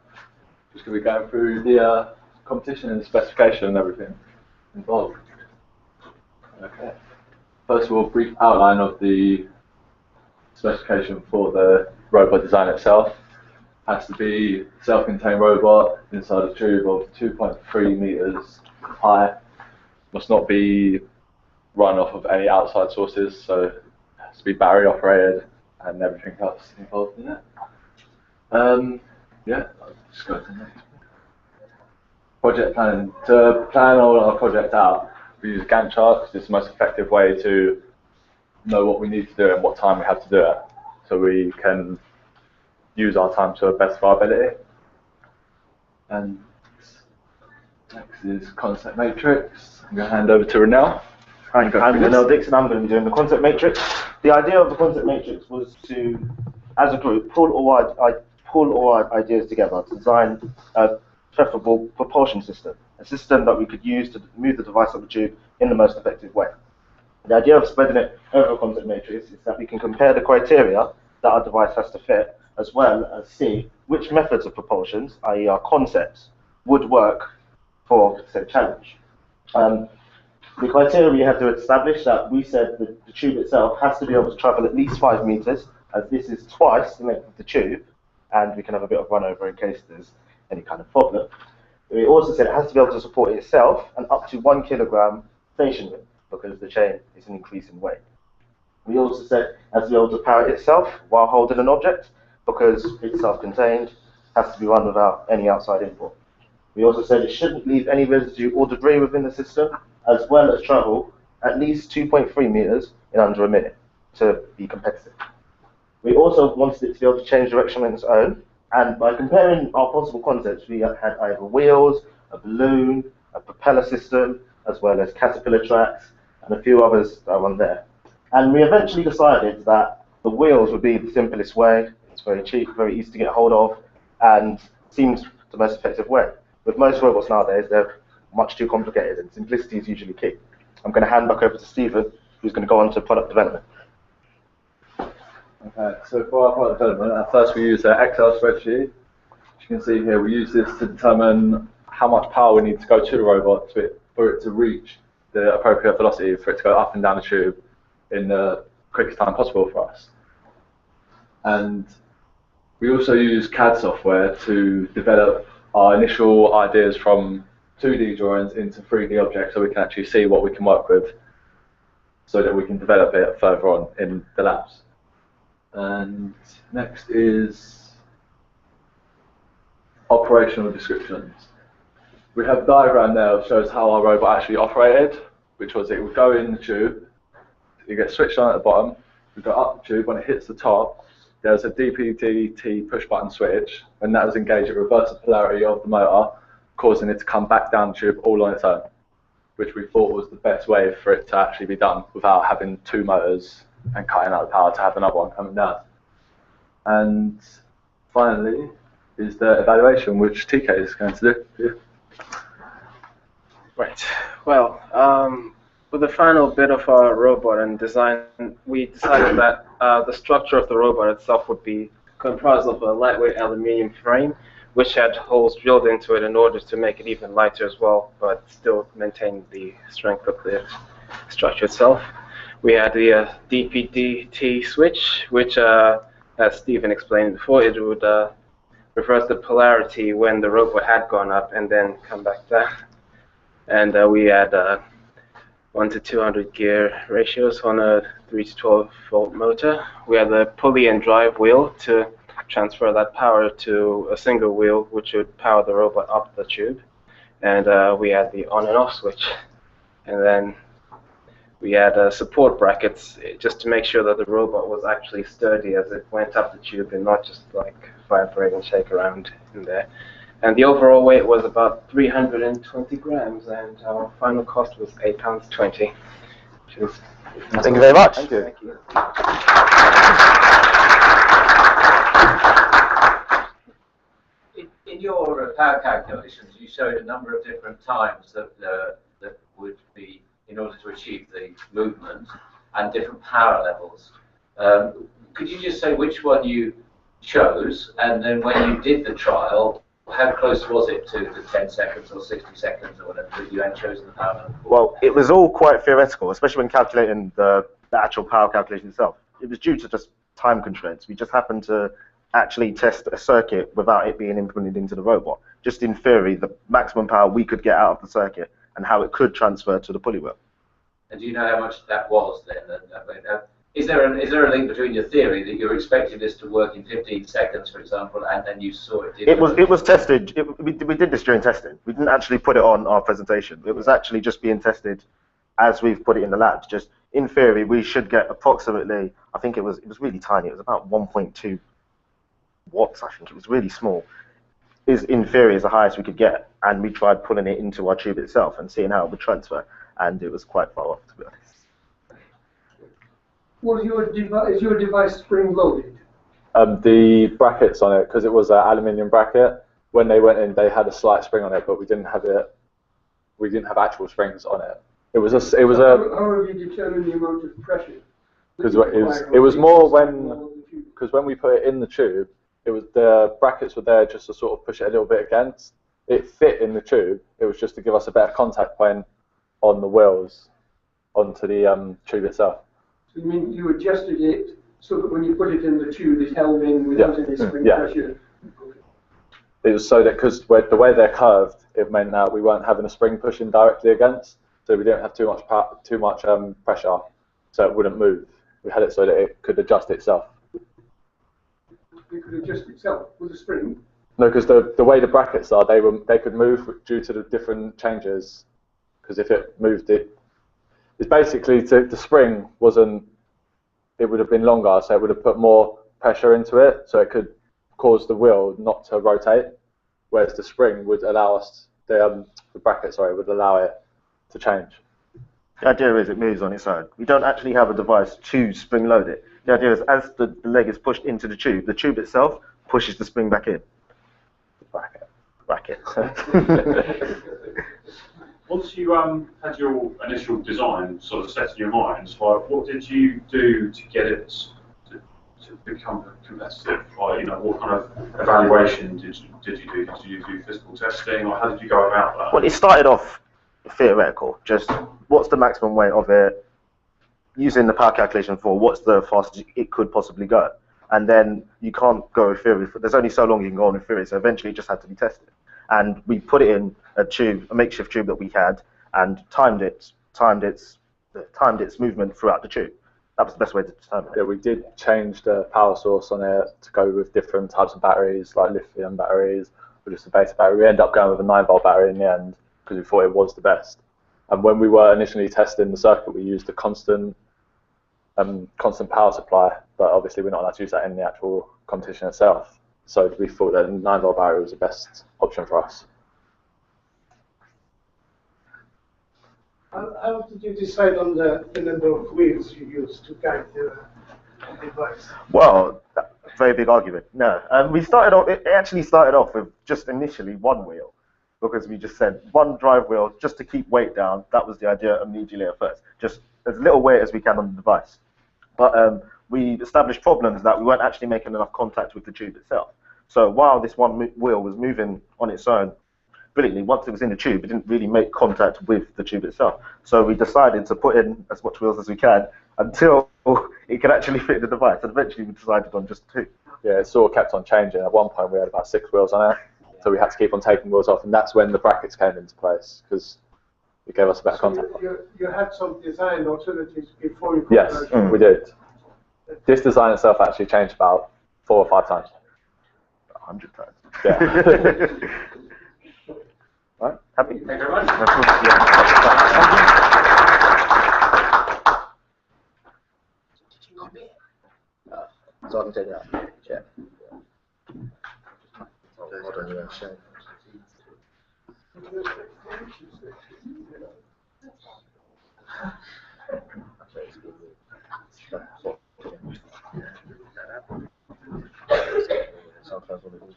Just going to be going through the competition and the specification and everything involved. Okay. First of all, a brief outline of the specification for the robot design itself. Has to be a self-contained robot inside a tube of 2.3 meters high. Must not be run off of any outside sources, so it has to be battery operated and everything else involved in it. Yeah, I'll just go to the next. Project planning. To plan all our project out, we use Gantt charts. It's the most effective way to know what we need to do and what time we have to do it, so we can use our time to the best of our ability. And next is concept matrix. I'm going to hand over to Renell. Hi, I'm Manel Dixon. I'm going to be doing the concept matrix. The idea of the concept matrix was to, as a group, pull all our ideas together to design a preferable propulsion system, a system that we could use to move the device up the tube in the most effective way. The idea of spreading it over a concept matrix is that we can compare the criteria that our device has to fit, as well as see which methods of propulsions, i.e. our concepts, would work for said challenge. The criteria we had to establish that we said that the tube itself has to be able to travel at least 5 meters, as this is twice the length of the tube, and we can have a bit of run over in case there's any kind of problem. We also said it has to be able to support itself and up to 1 kilogram stationary, because the chain is an increase in weight. We also said it has to be able to power itself while holding an object, because it's self-contained, has to be run without any outside input. We also said it shouldn't leave any residue or debris within the system, as well as travel at least 2.3 meters in under a minute to be competitive. We also wanted it to be able to change direction on its own, and by comparing our possible concepts, we had either wheels, a balloon, a propeller system, as well as caterpillar tracks, and a few others that are on there. And we eventually decided that the wheels would be the simplest way. It's very cheap, very easy to get hold of, and seems the most effective way. With most robots nowadays, they're much too complicated, and simplicity is usually key. I'm going to hand back over to Stephen, who's going to go on to product development. Okay, so for our product development, at first we use an Excel spreadsheet. As you can see here, we use this to determine how much power we need to go to the robot for it to reach the appropriate velocity for it to go up and down the tube in the quickest time possible for us. And we also use CAD software to develop our initial ideas from 2D drawings into 3D objects, so we can actually see what we can work with, so that we can develop it further on in the labs. And next is operational descriptions. We have a diagram there that shows how our robot actually operated, which was it would go in the tube, it gets switched on at the bottom, we go up the tube. When it hits the top, there's a DPDT push button switch, and that was engaged, it reversed the polarity of the motor, causing it to come back down the tube all on its own, which we thought was the best way for it to actually be done without having 2 motors and cutting out the power to have another one coming down. And finally is the evaluation, which TK is going to do. Right. Well, with the final bit of our robot and design, we decided that the structure of the robot itself would be comprised of a lightweight aluminium frame, which had holes drilled into it in order to make it even lighter as well, but still maintain the strength of the structure itself. We had the DPDT switch, which, as Stephen explained before, it would reverse the polarity when the robot had gone up and then come back down. And we had 1 to 200 gear ratios on a 3 to 12 volt motor. We had the pulley and drive wheel to transfer that power to a single wheel, which would power the robot up the tube. And we had the on and off switch. And then we had support brackets just to make sure that the robot was actually sturdy as it went up the tube and not just like vibrate and shake around in there. And the overall weight was about 320 grams, and our final cost was £8.20. Thank you very much. Thank you. Thank you. In your power calculations, you showed a number of different times that would be in order to achieve the movement and different power levels. Could you just say which one you chose, and then when you did the trial, how close was it to the 10 seconds or 60 seconds or whatever that you had chosen the power level? Well, it was all quite theoretical, especially when calculating the actual power calculation itself. It was due to just time constraints. We just happened to actually test a circuit without it being implemented into the robot. Just in theory, the maximum power we could get out of the circuit and how it could transfer to the pulley wheel. And do you know how much that was then? Is there a link between your theory that you're expecting this to work in 15 seconds, for example, and then you saw it didn't? It was tested. We did this during testing. We didn't actually put it on our presentation. It was actually just being tested as we've put it in the labs. Just in theory, we should get approximately, I think it was really tiny. It was about 1.2 watts. I think it was really small. Is in theory is the highest we could get, and we tried pulling it into our tube itself and seeing how it would transfer. and it was quite far off, to be honest. Is your device spring loaded? The brackets on it, because it was an aluminium bracket, when they went in, they had a slight spring on it, but we didn't have it. We didn't have actual springs on it. It was a. It was How a. have you determined the amount of pressure? Because it was more when we put it in the tube, it was the brackets were there just to sort of push it a little bit against. It fit in the tube. It was just to give us a better contact point on the wheels onto the tube itself. So you mean you adjusted it so that when you put it in the tube, it held in without any spring pressure? It was so that because the way they're curved, it meant that we weren't having a spring pushing directly against, so we didn't have too much pressure, so it wouldn't move. We had it so that it could adjust itself. It could adjust itself with a spring? No, because the way the brackets are, they could move due to the different changes. Because if it moved, it's basically the spring wasn't. It would have been longer, so it would have put more pressure into it, so it could cause the wheel not to rotate. Whereas the spring would allow us the bracket, would allow it to change. The idea is it moves on its own. We don't actually have a device to spring load it. The idea is as the leg is pushed into the tube itself pushes the spring back in. Bracket. Once you had your initial design sort of set in your mind, like what did you do to get it to become competitive? Like, what kind of evaluation did you do? Did you do physical testing, or how did you go about that? Well, it started off theoretical, just what's the maximum weight of it, using the power calculation for what's the fastest it could possibly go. And then you can't go with theory. There's only so long you can go on with theory, so eventually it just had to be tested. And we put it in a makeshift tube that we had, and timed its movement throughout the tube. That was the best way to determine it. Yeah, we did change the power source on it to go with different types of batteries, like lithium batteries, or just a beta battery. We ended up going with a 9-volt battery in the end because we thought it was the best. And when we were initially testing the circuit, we used a constant power supply, but obviously we're not allowed to use that in the actual competition itself. So we thought that a 9-volt battery was the best option for us. How did you decide on the number of wheels you used to guide the device? Well, very big argument. No, we started off. It actually started off with just initially one wheel, because we just said one drive wheel just to keep weight down. That was the idea immediately at first. Just as little weight as we can on the device. But we established problems that we weren't actually making enough contact with the tube itself. So while this one wheel was moving on its own brilliantly, once it was in the tube, it didn't really make contact with the tube itself. So we decided to put in as much wheels as we can until it could actually fit the device. And eventually we decided on just 2. Yeah, it sort of kept on changing. At one point we had about 6 wheels on it, so we had to keep on taking wheels off, and that's when the brackets came into place, because it gave us a better contact. You had some design alternatives before you... Yes, we did. This design itself actually changed about 4 or 5 times. 100 times. Yeah. Right? Happy? Thank you very much. So I can take it out. Yeah. Hold on, you're showing. Sometimes when it is.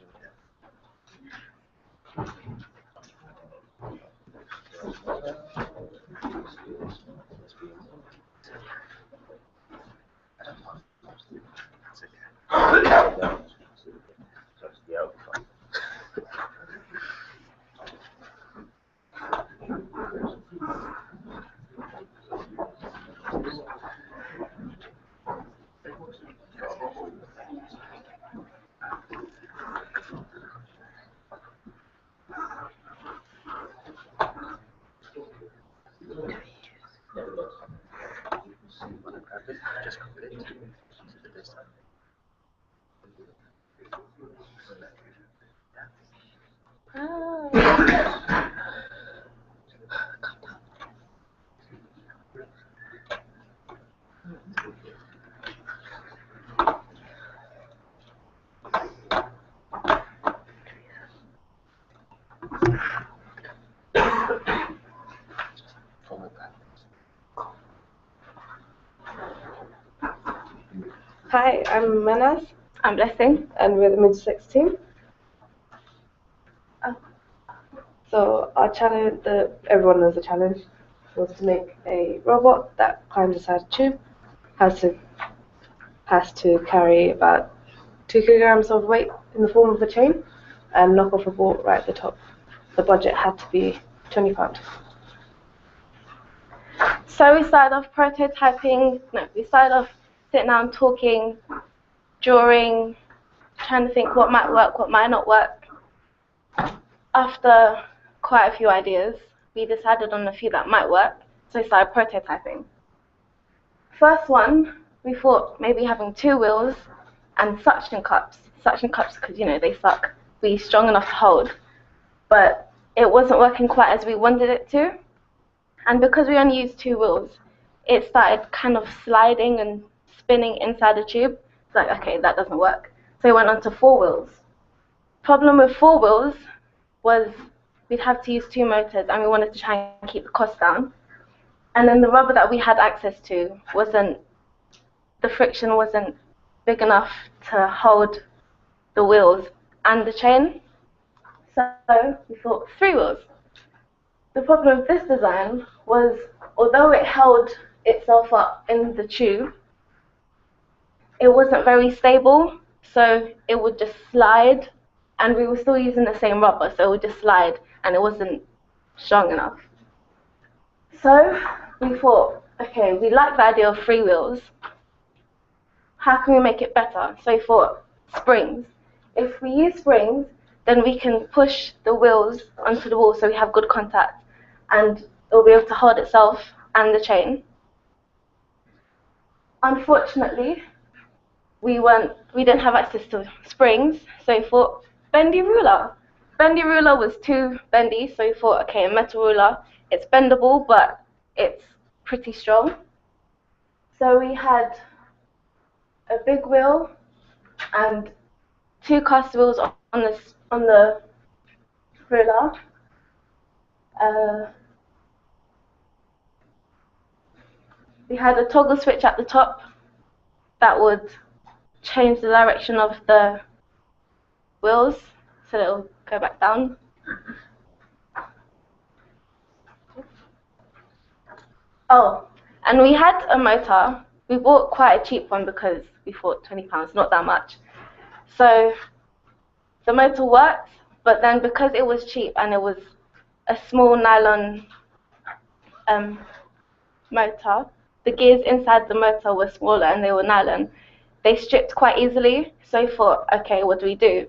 Hi, I'm Manas. I'm Blessing, and we're the Middlesex team. So our challenge, everyone knows the challenge, was to make a robot that climbs inside a tube, has to carry about 2 kilograms of weight in the form of a chain, and knock off a ball right at the top. The budget had to be £20. So we started off prototyping, we started off sitting down talking, drawing, trying to think what might work, what might not work. After quite a few ideas, we decided on a few that might work, so we started prototyping. First one, we thought maybe having 2 wheels and suction cups because, you know, they suck, be strong enough to hold, but it wasn't working quite as we wanted it to. And because we only used 2 wheels, it started kind of sliding and spinning inside the tube. It's like, okay, that doesn't work. So we went on to 4 wheels. Problem with 4 wheels was we'd have to use 2 motors, and we wanted to try and keep the cost down. And then the rubber that we had access to the friction wasn't big enough to hold the wheels and the chain. So we thought 3 wheels. The problem with this design was, although it held itself up in the tube, it wasn't very stable, so it would just slide, and we were still using the same rubber, so it would just slide, and it wasn't strong enough. So we thought, okay, we like the idea of 3 wheels. How can we make it better? So we thought, springs. If we use springs, then we can push the wheels onto the wall so we have good contact, and it will be able to hold itself and the chain. Unfortunately, we didn't have access to springs, so we thought bendy ruler. Bendy ruler was too bendy, so we thought, okay, a metal ruler, it's bendable, but it's pretty strong. So we had a big wheel and 2 cast wheels on the ruler. We had a toggle switch at the top that would change the direction of the wheels so that it'll go back down. Oh, and we had a motor. We bought quite a cheap one because we thought £20, not that much. So the motor worked, but then because it was cheap and it was a small nylon motor, the gears inside the motor were smaller and they were nylon. They stripped quite easily, so we thought, okay, what do?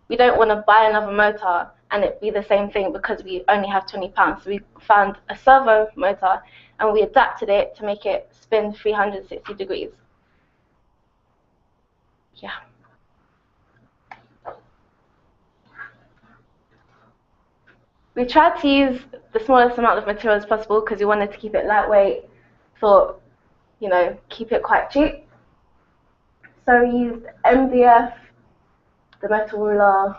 We don't want to buy another motor and it be the same thing because we only have £20. So we found a servo motor and we adapted it to make it spin 360 degrees. Yeah. We tried to use the smallest amount of material as possible because we wanted to keep it lightweight, thought, you know, keep it quite cheap. So we used MDF, the metal ruler,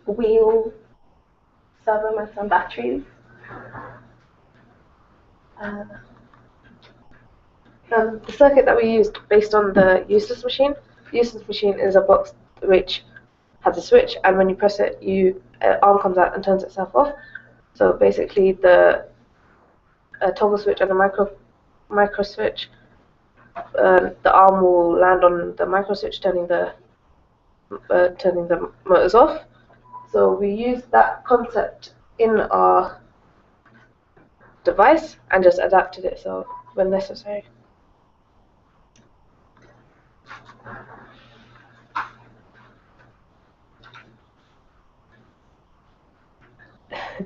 wheel, servo motor, and batteries. The circuit that we used based on the useless machine. The useless machine is a box which has a switch, and when you press it, arm comes out and turns itself off. So basically, the toggle switch and the micro switch, the arm will land on the micro switch, turning the motors off. So we used that concept in our device and just adapted it so when necessary.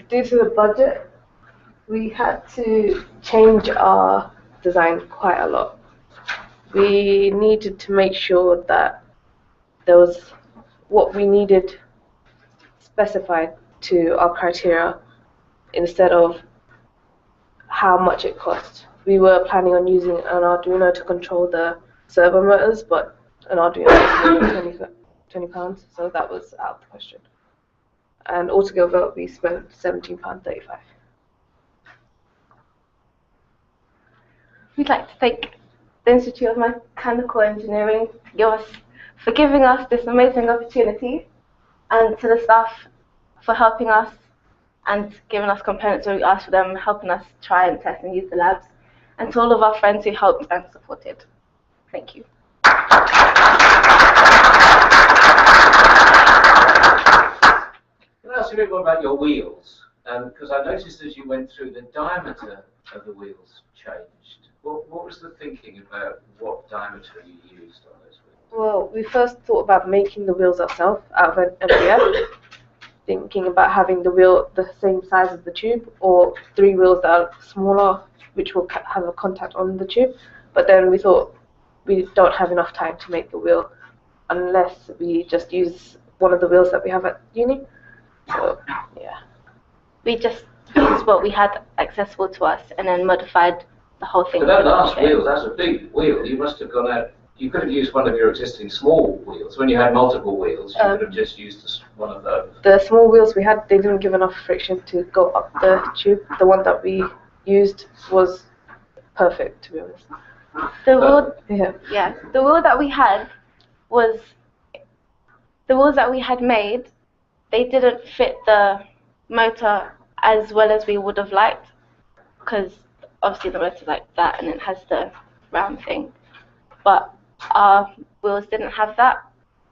Due to the budget, we had to change our design quite a lot. We needed to make sure that there was what we needed specified to our criteria instead of how much it cost. We were planning on using an Arduino to control the servo motors, but an Arduino was £20, so that was out of the question. And altogether, we spent £17.35. We'd like to thank the Institute of Mechanical Engineering for giving us this amazing opportunity, and to the staff for helping us and giving us components when we asked for them, helping us try and test and use the labs, and to all of our friends who helped and supported. Thank you. Can I ask you a bit more about your wheels? Because I noticed as you went through, the diameter of the wheels changed. What was the thinking about what diameter you used on those wheels? Well, we first thought about making the wheels ourselves out of an MDF, thinking about having the wheel the same size as the tube, or 3 wheels that are smaller, which will have a contact on the tube. But then we thought we don't have enough time to make the wheel unless we just use one of the wheels that we have at uni. So, yeah. We just used what we had accessible to us and then modified the whole thing. But that last wheel, that's a big wheel. You must have gone out. You could have used one of your existing small wheels. When you had multiple wheels, you could have just used one of those. The small wheels we had, they didn't give enough friction to go up the tube. The one that we used was perfect, to be honest. The wheel that we had was, the wheels that we had made, they didn't fit the motor as well as we would have liked, because obviously the motor's like that and it has the round thing. But our wheels didn't have that,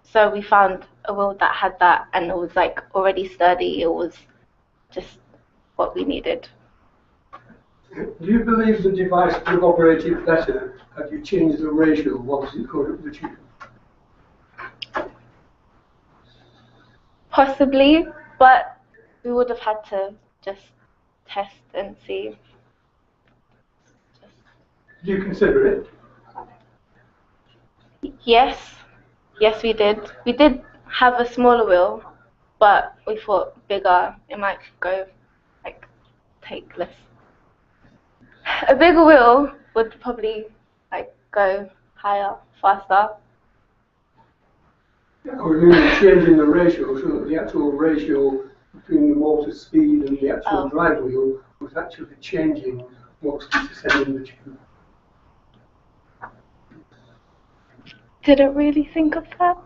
so we found a wheel that had that, and it was like already sturdy. It was just what we needed. Do you believe the device would have operated better had you changed the ratio once it got up the tube? Possibly, but we would have had to just test and see. Do you consider it? Yes, we did. We did have a smaller wheel, but we thought bigger, it might go, like, take less. A bigger wheel would probably, like, go higher, faster. I was really changing the ratio, so that the actual ratio between the motor speed and the actual drive wheel was actually changing what's descending the tube. Didn't really think of that.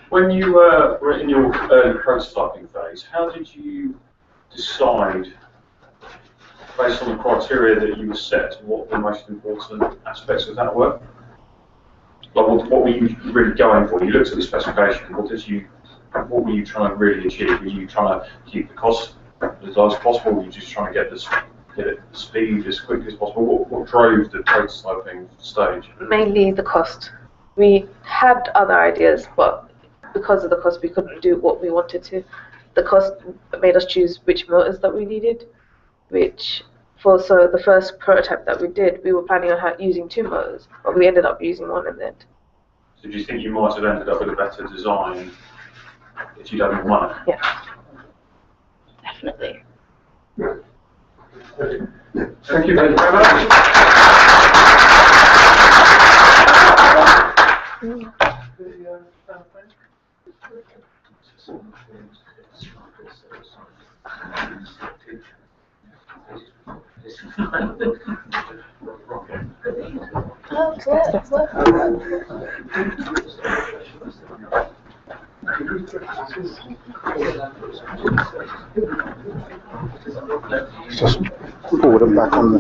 When you were in your early prototyping phase, how did you decide, based on the criteria that you were set, what the most important aspects of that were? Like, what were you really going for? You looked at the specification. What were you trying to really achieve? Were you trying to keep the cost as low as possible? Were you just trying to get the speed as quickly as possible? What drove the prototyping stage? Mainly the cost. We had other ideas, but because of the cost, we couldn't do what we wanted to. The cost made us choose which motors that we needed, so the first prototype that we did, we were planning on using 2 motors, but we ended up using 1 in the end. So do you think you might have ended up with a better design if you'd had more money? Yeah. Definitely. Thank you very much. Just forward and back on the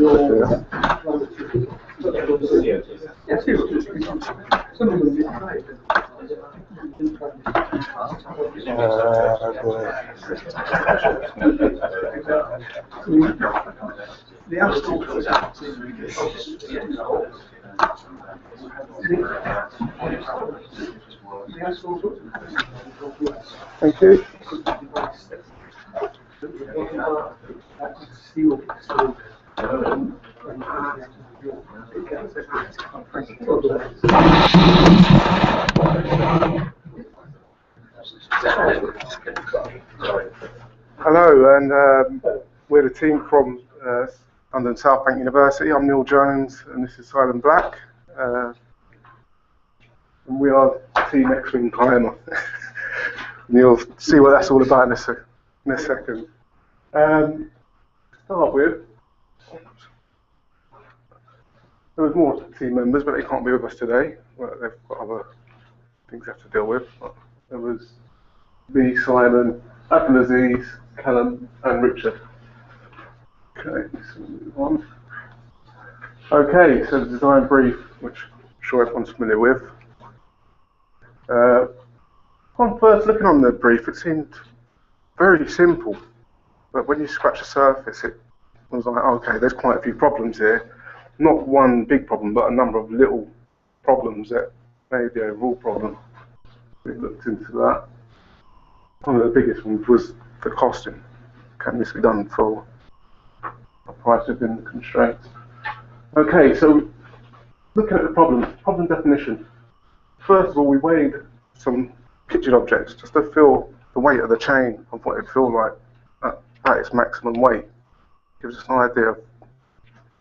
Thank you. Hello, and we're the team from London South Bank University. I'm Neil Jones, and this is Simon Black. And we are Team X-Wing Climber. And you'll see what that's all about in a second. Start with, There was more team members, but they can't be with us today. Well, they've got other things they have to deal with. But there was me, Simon, Abdulaziz, Callum, and Richard. Okay, let's move on. Okay, so the design brief, which I'm sure everyone's familiar with. On first looking on the brief, it seemed very simple, but when you scratch the surface, it was like, okay, there's quite a few problems here. Not one big problem, but a number of little problems that made the overall problem. We looked into that. One of the biggest ones was the costing. Can this be done for a price within the constraints? Okay, so looking at the problem definition. First of all, we weighed some kitchen objects just to feel the weight of the chain of what it would feel like at its maximum weight. Gives us an idea of,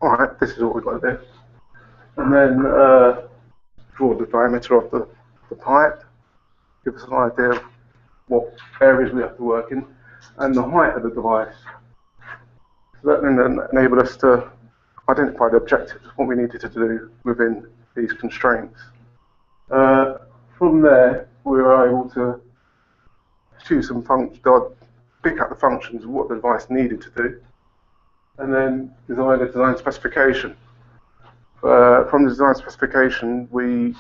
all right, this is what we've got to do. And then draw the diameter of the pipe. Give us an idea of what areas we have to work in, and the height of the device. So that then enabled us to identify the objectives, what we needed to do within these constraints. From there, we were able to choose some functions, pick out the functions of what the device needed to do, and then design a design specification. From the design specification, we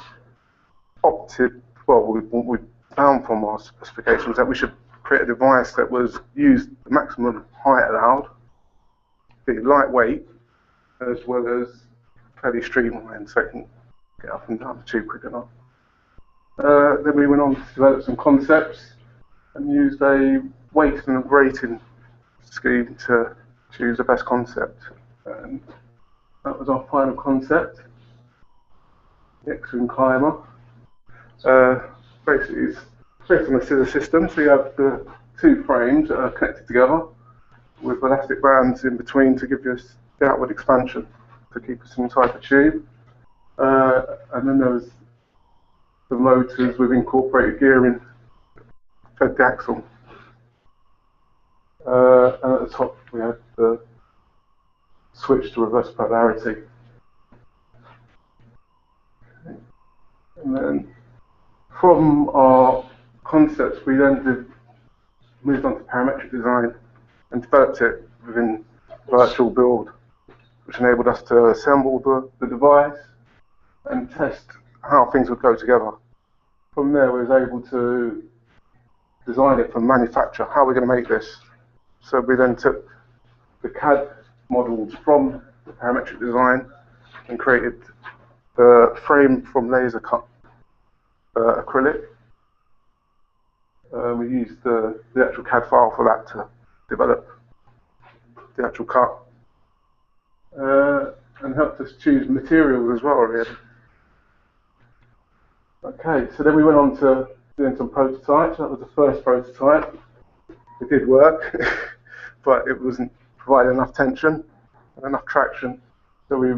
opted, well, we found from our specifications that we should create a device that used the maximum height allowed, be lightweight, as well as fairly streamlined, so it can get up and down the tube quick enough. Then we went on to develop some concepts and used a weighting and rating scheme to choose the best concept. And that was our final concept, the X-Wing Climber. Basically, it's based on a scissor system, so you have the two frames that are connected together with elastic bands in between to give you the outward expansion to keep us inside the tube. And then there was the motors with incorporated gearing fed the axle. And at the top we had the switch to reverse polarity. Okay. And then from our concepts we then moved on to parametric design and developed it within virtual build, which enabled us to assemble the device and test how things would go together. From there, we was able to design it from manufacture. How are we going to make this? So we then took the CAD models from the parametric design and created the frame from laser cut acrylic. We used the actual CAD file for that to develop the actual cut. And helped us choose materials as well, really. Okay, so then we went on to doing some prototypes. That was the first prototype. It did work, but it wasn't providing enough tension and enough traction. So we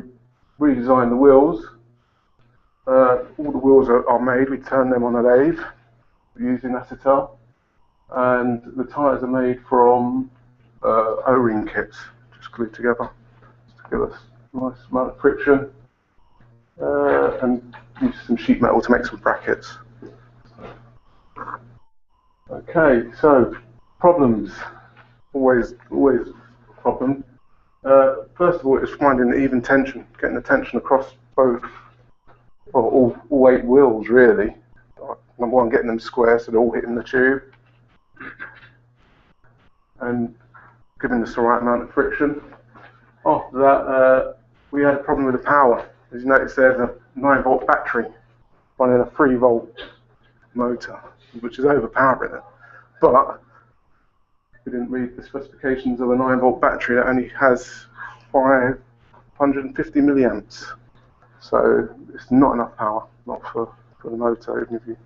redesigned the wheels. All the wheels are made. We turn them on a lathe using acetal, and the tyres are made from O-ring kits, just glued together to give us a nice amount of friction, and use some sheet metal to make some brackets. Okay, so problems, always a problem. First of all, it's finding the even tension, getting the tension across both, well, all 8 wheels really. Number one, getting them square so they're all hitting the tube, and giving us the right amount of friction. After that, we had a problem with the power. As you notice, there's a 9-volt battery running a 3-volt motor, which is overpowering it. But we didn't read the specifications of a 9-volt battery that only has 550 milliamps. So it's not enough power, not for the motor. Even if you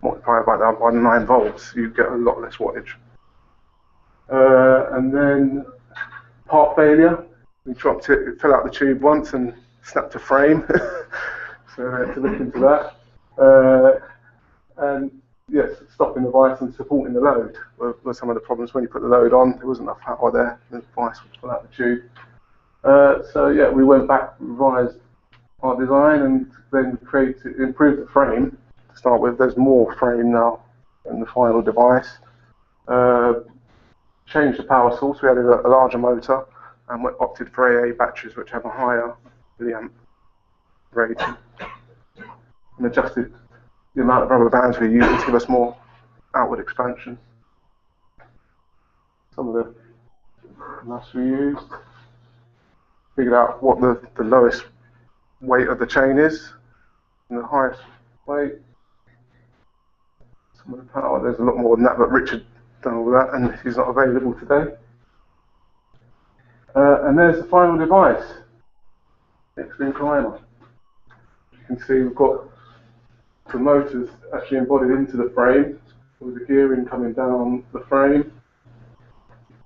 multiply it by 9 volts, you get a lot less wattage. And then part failure. We dropped it, it fell out the tube once and snapped a frame. So we had to look into that. And yes, stopping the device and supporting the load were some of the problems. When you put the load on, there wasn't enough power there, the device would fall out the tube. So yeah, we went back, revised our design and then improve the frame to start with. There's more frame now in the final device. Changed the power source. We added a larger motor and we opted for AA batteries, which have a higher milliamp rating, and adjusted the amount of rubber bands we use to give us more outward expansion. Some of the nuts we used. Figured out what the lowest weight of the chain is and the highest weight. Some of the power, there's a lot more than that, but Richard done all that and he's not available today. And there's the final device, Extreme Climber. You can see we've got the motors actually embodied into the frame with the gearing coming down the frame.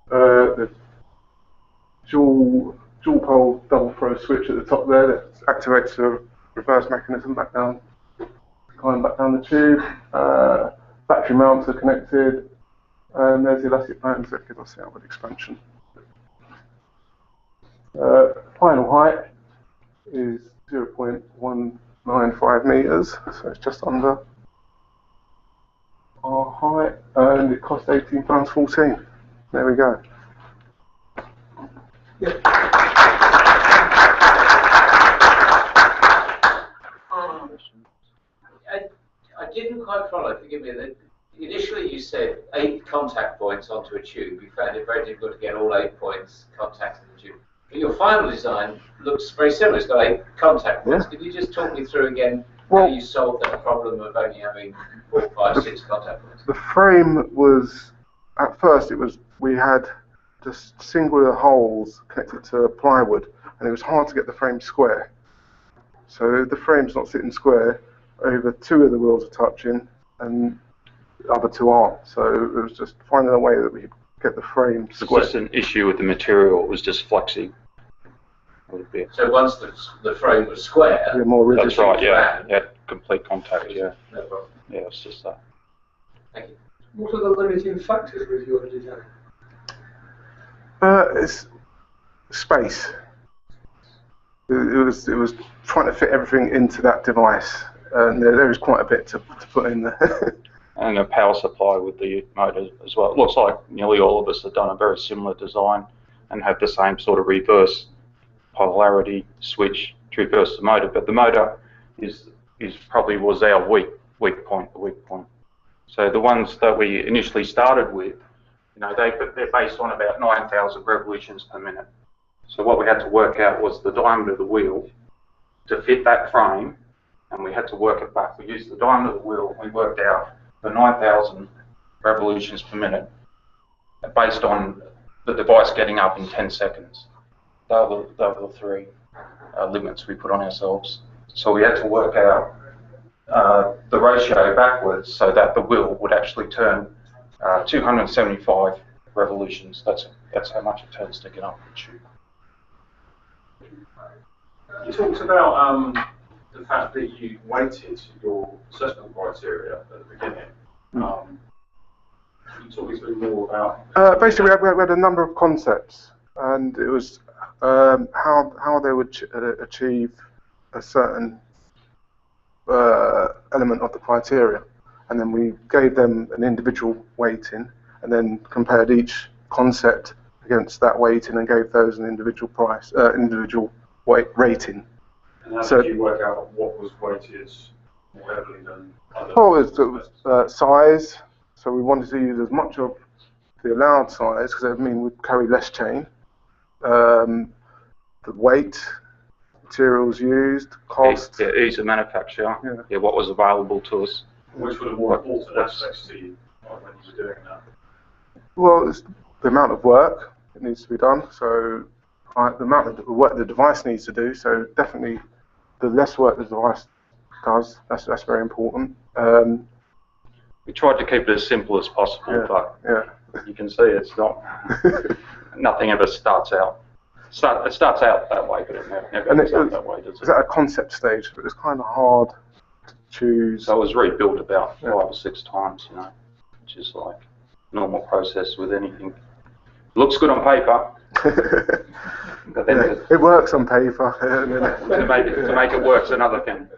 The dual pole double throw switch at the top there that activates the reverse mechanism back down, going back down the tube. Battery mounts are connected, and there's the elastic bands that give us the outward expansion. Final height is 0.195 meters, so it's just under our height, and it cost £18.14. There we go. I didn't quite follow, forgive me. Initially you said 8 contact points onto a tube. You found it very difficult to get all 8 points contacted in the tube. But your final design looks very similar. It's got 8 contact points. Yeah. Could you just talk me through again how you solved that problem of only having 4, 5, 6 contact points? The frame was, at first we had just singular holes connected to plywood, and it was hard to get the frame square. So the frame's not sitting square, over 2 of the wheels are touching and the other 2 aren't. So it was just finding a way that we could get the frame square. It's just an issue with the material, it was just flexing a little bit. So once the frame was square, more rigid. That's right, yeah, complete contact, yeah. No problem. Yeah, it's just that. Thank you. What are the limiting factors with your design? It's space. It was trying to fit everything into that device, and there was quite a bit to put in there. And a power supply with the motor as well. It looks like nearly all of us have done a very similar design and have the same sort of reverse polarity switch to reverse the motor. But the motor is probably was our weak point. So the ones that we initially started with, they're based on about 9,000 revolutions per minute. So what we had to work out was the diameter of the wheel to fit that frame, and we had to work it back. We used the diameter of the wheel, we worked out the 9,000 revolutions per minute based on the device getting up in 10 seconds. They were the 3 limits we put on ourselves. So we had to work out the ratio backwards so that the wheel would actually turn 275 revolutions. That's how much it turns to get up the tube. You talked about the fact that you weighted your assessment criteria at the beginning. Can you talk me through more about? Basically, we had a number of concepts, and it was how they would achieve a certain element of the criteria, and then we gave them an individual weighting, and then compared each concept against that weighting and gave those an individual price, individual weight rating. And how did you work out what was weighted more heavily than others? Oh, it was size. So we wanted to use as much of the allowed size, because I mean we'd carry less chain. The weight, materials used, cost. Ease of manufacture. Yeah, what was available to us. Which were the more important aspects to you when you were doing that? Well, it's the amount of work that needs to be done. So the amount of work the device needs to do. So definitely, the less work the device does, that's very important. We tried to keep it as simple as possible, but you can see it's not. Nothing ever starts out. It starts out that way, but it never ends out that way, does it? It was at a concept stage, but it was kind of hard to choose. So it was rebuilt about 5 or 6 times, which is like normal process with anything. Looks good on paper. But then Yeah, it works on paper. to make it work's another thing.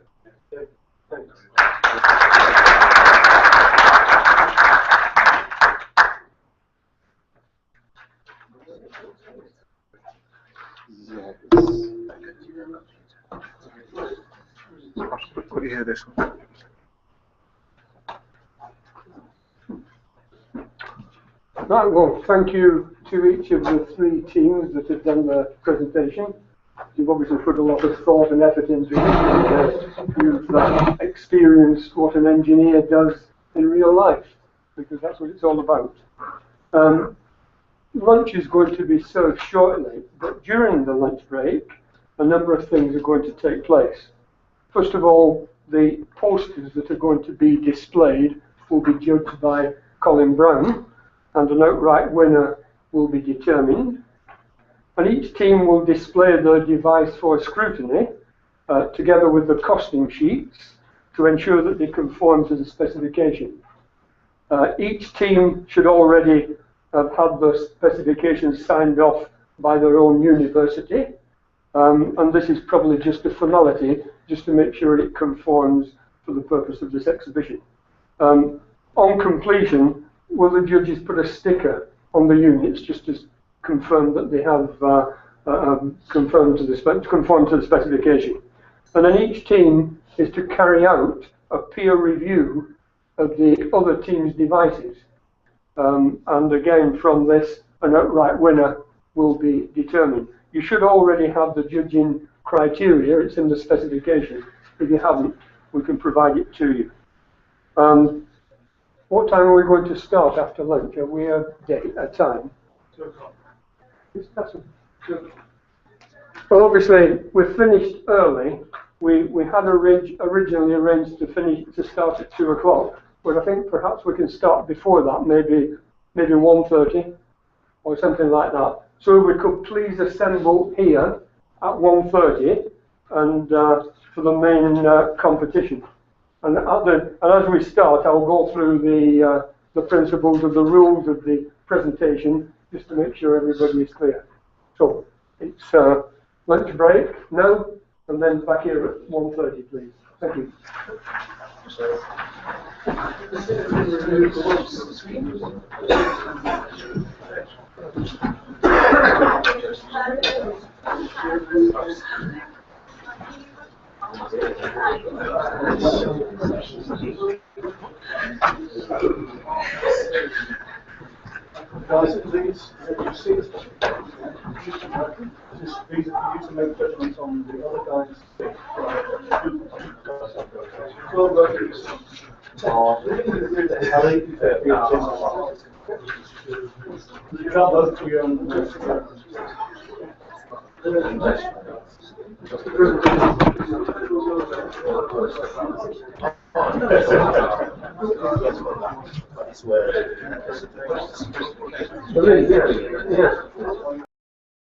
I'll quickly hear this one. Right, well, thank you to each of the three teams that have done the presentation. You've obviously put a lot of thought and effort into it. You've experienced what an engineer does in real life, because that's what it's all about. Lunch is going to be served shortly, but during the lunch break, a number of things are going to take place. First of all, the posters that are going to be displayed will be judged by Colin Brown, and an outright winner will be determined. And each team will display their device for scrutiny, together with the costing sheets, to ensure that they conform to the specification. Each team should already have had the specifications signed off by their own university, and this is probably just a formality, just to make sure it conforms for the purpose of this exhibition. On completion, will the judges put a sticker on the units just to confirm that they have conformed to the specification? And then each team is to carry out a peer review of the other team's devices. And again, from this, an outright winner will be determined. You should already have the judging criteria. It's in the specification. If you haven't, we can provide it to you. What time are we going to start after lunch? Are we a time? 2 o'clock. Well, obviously, we finished early. We had originally arranged to start at 2 o'clock, but I think perhaps we can start before that, maybe 1:30 or something like that. So if we could please assemble here at 1:30 and for the main competition. And as we start, I'll go through the principles of the rules of the presentation just to make sure everybody is clear. So it's lunch break now, and then back here at 1:30, please. Thank you. Guys, please, you see this? These are for you to make judgments on the other guys. Well done. You can't both be on Yeah.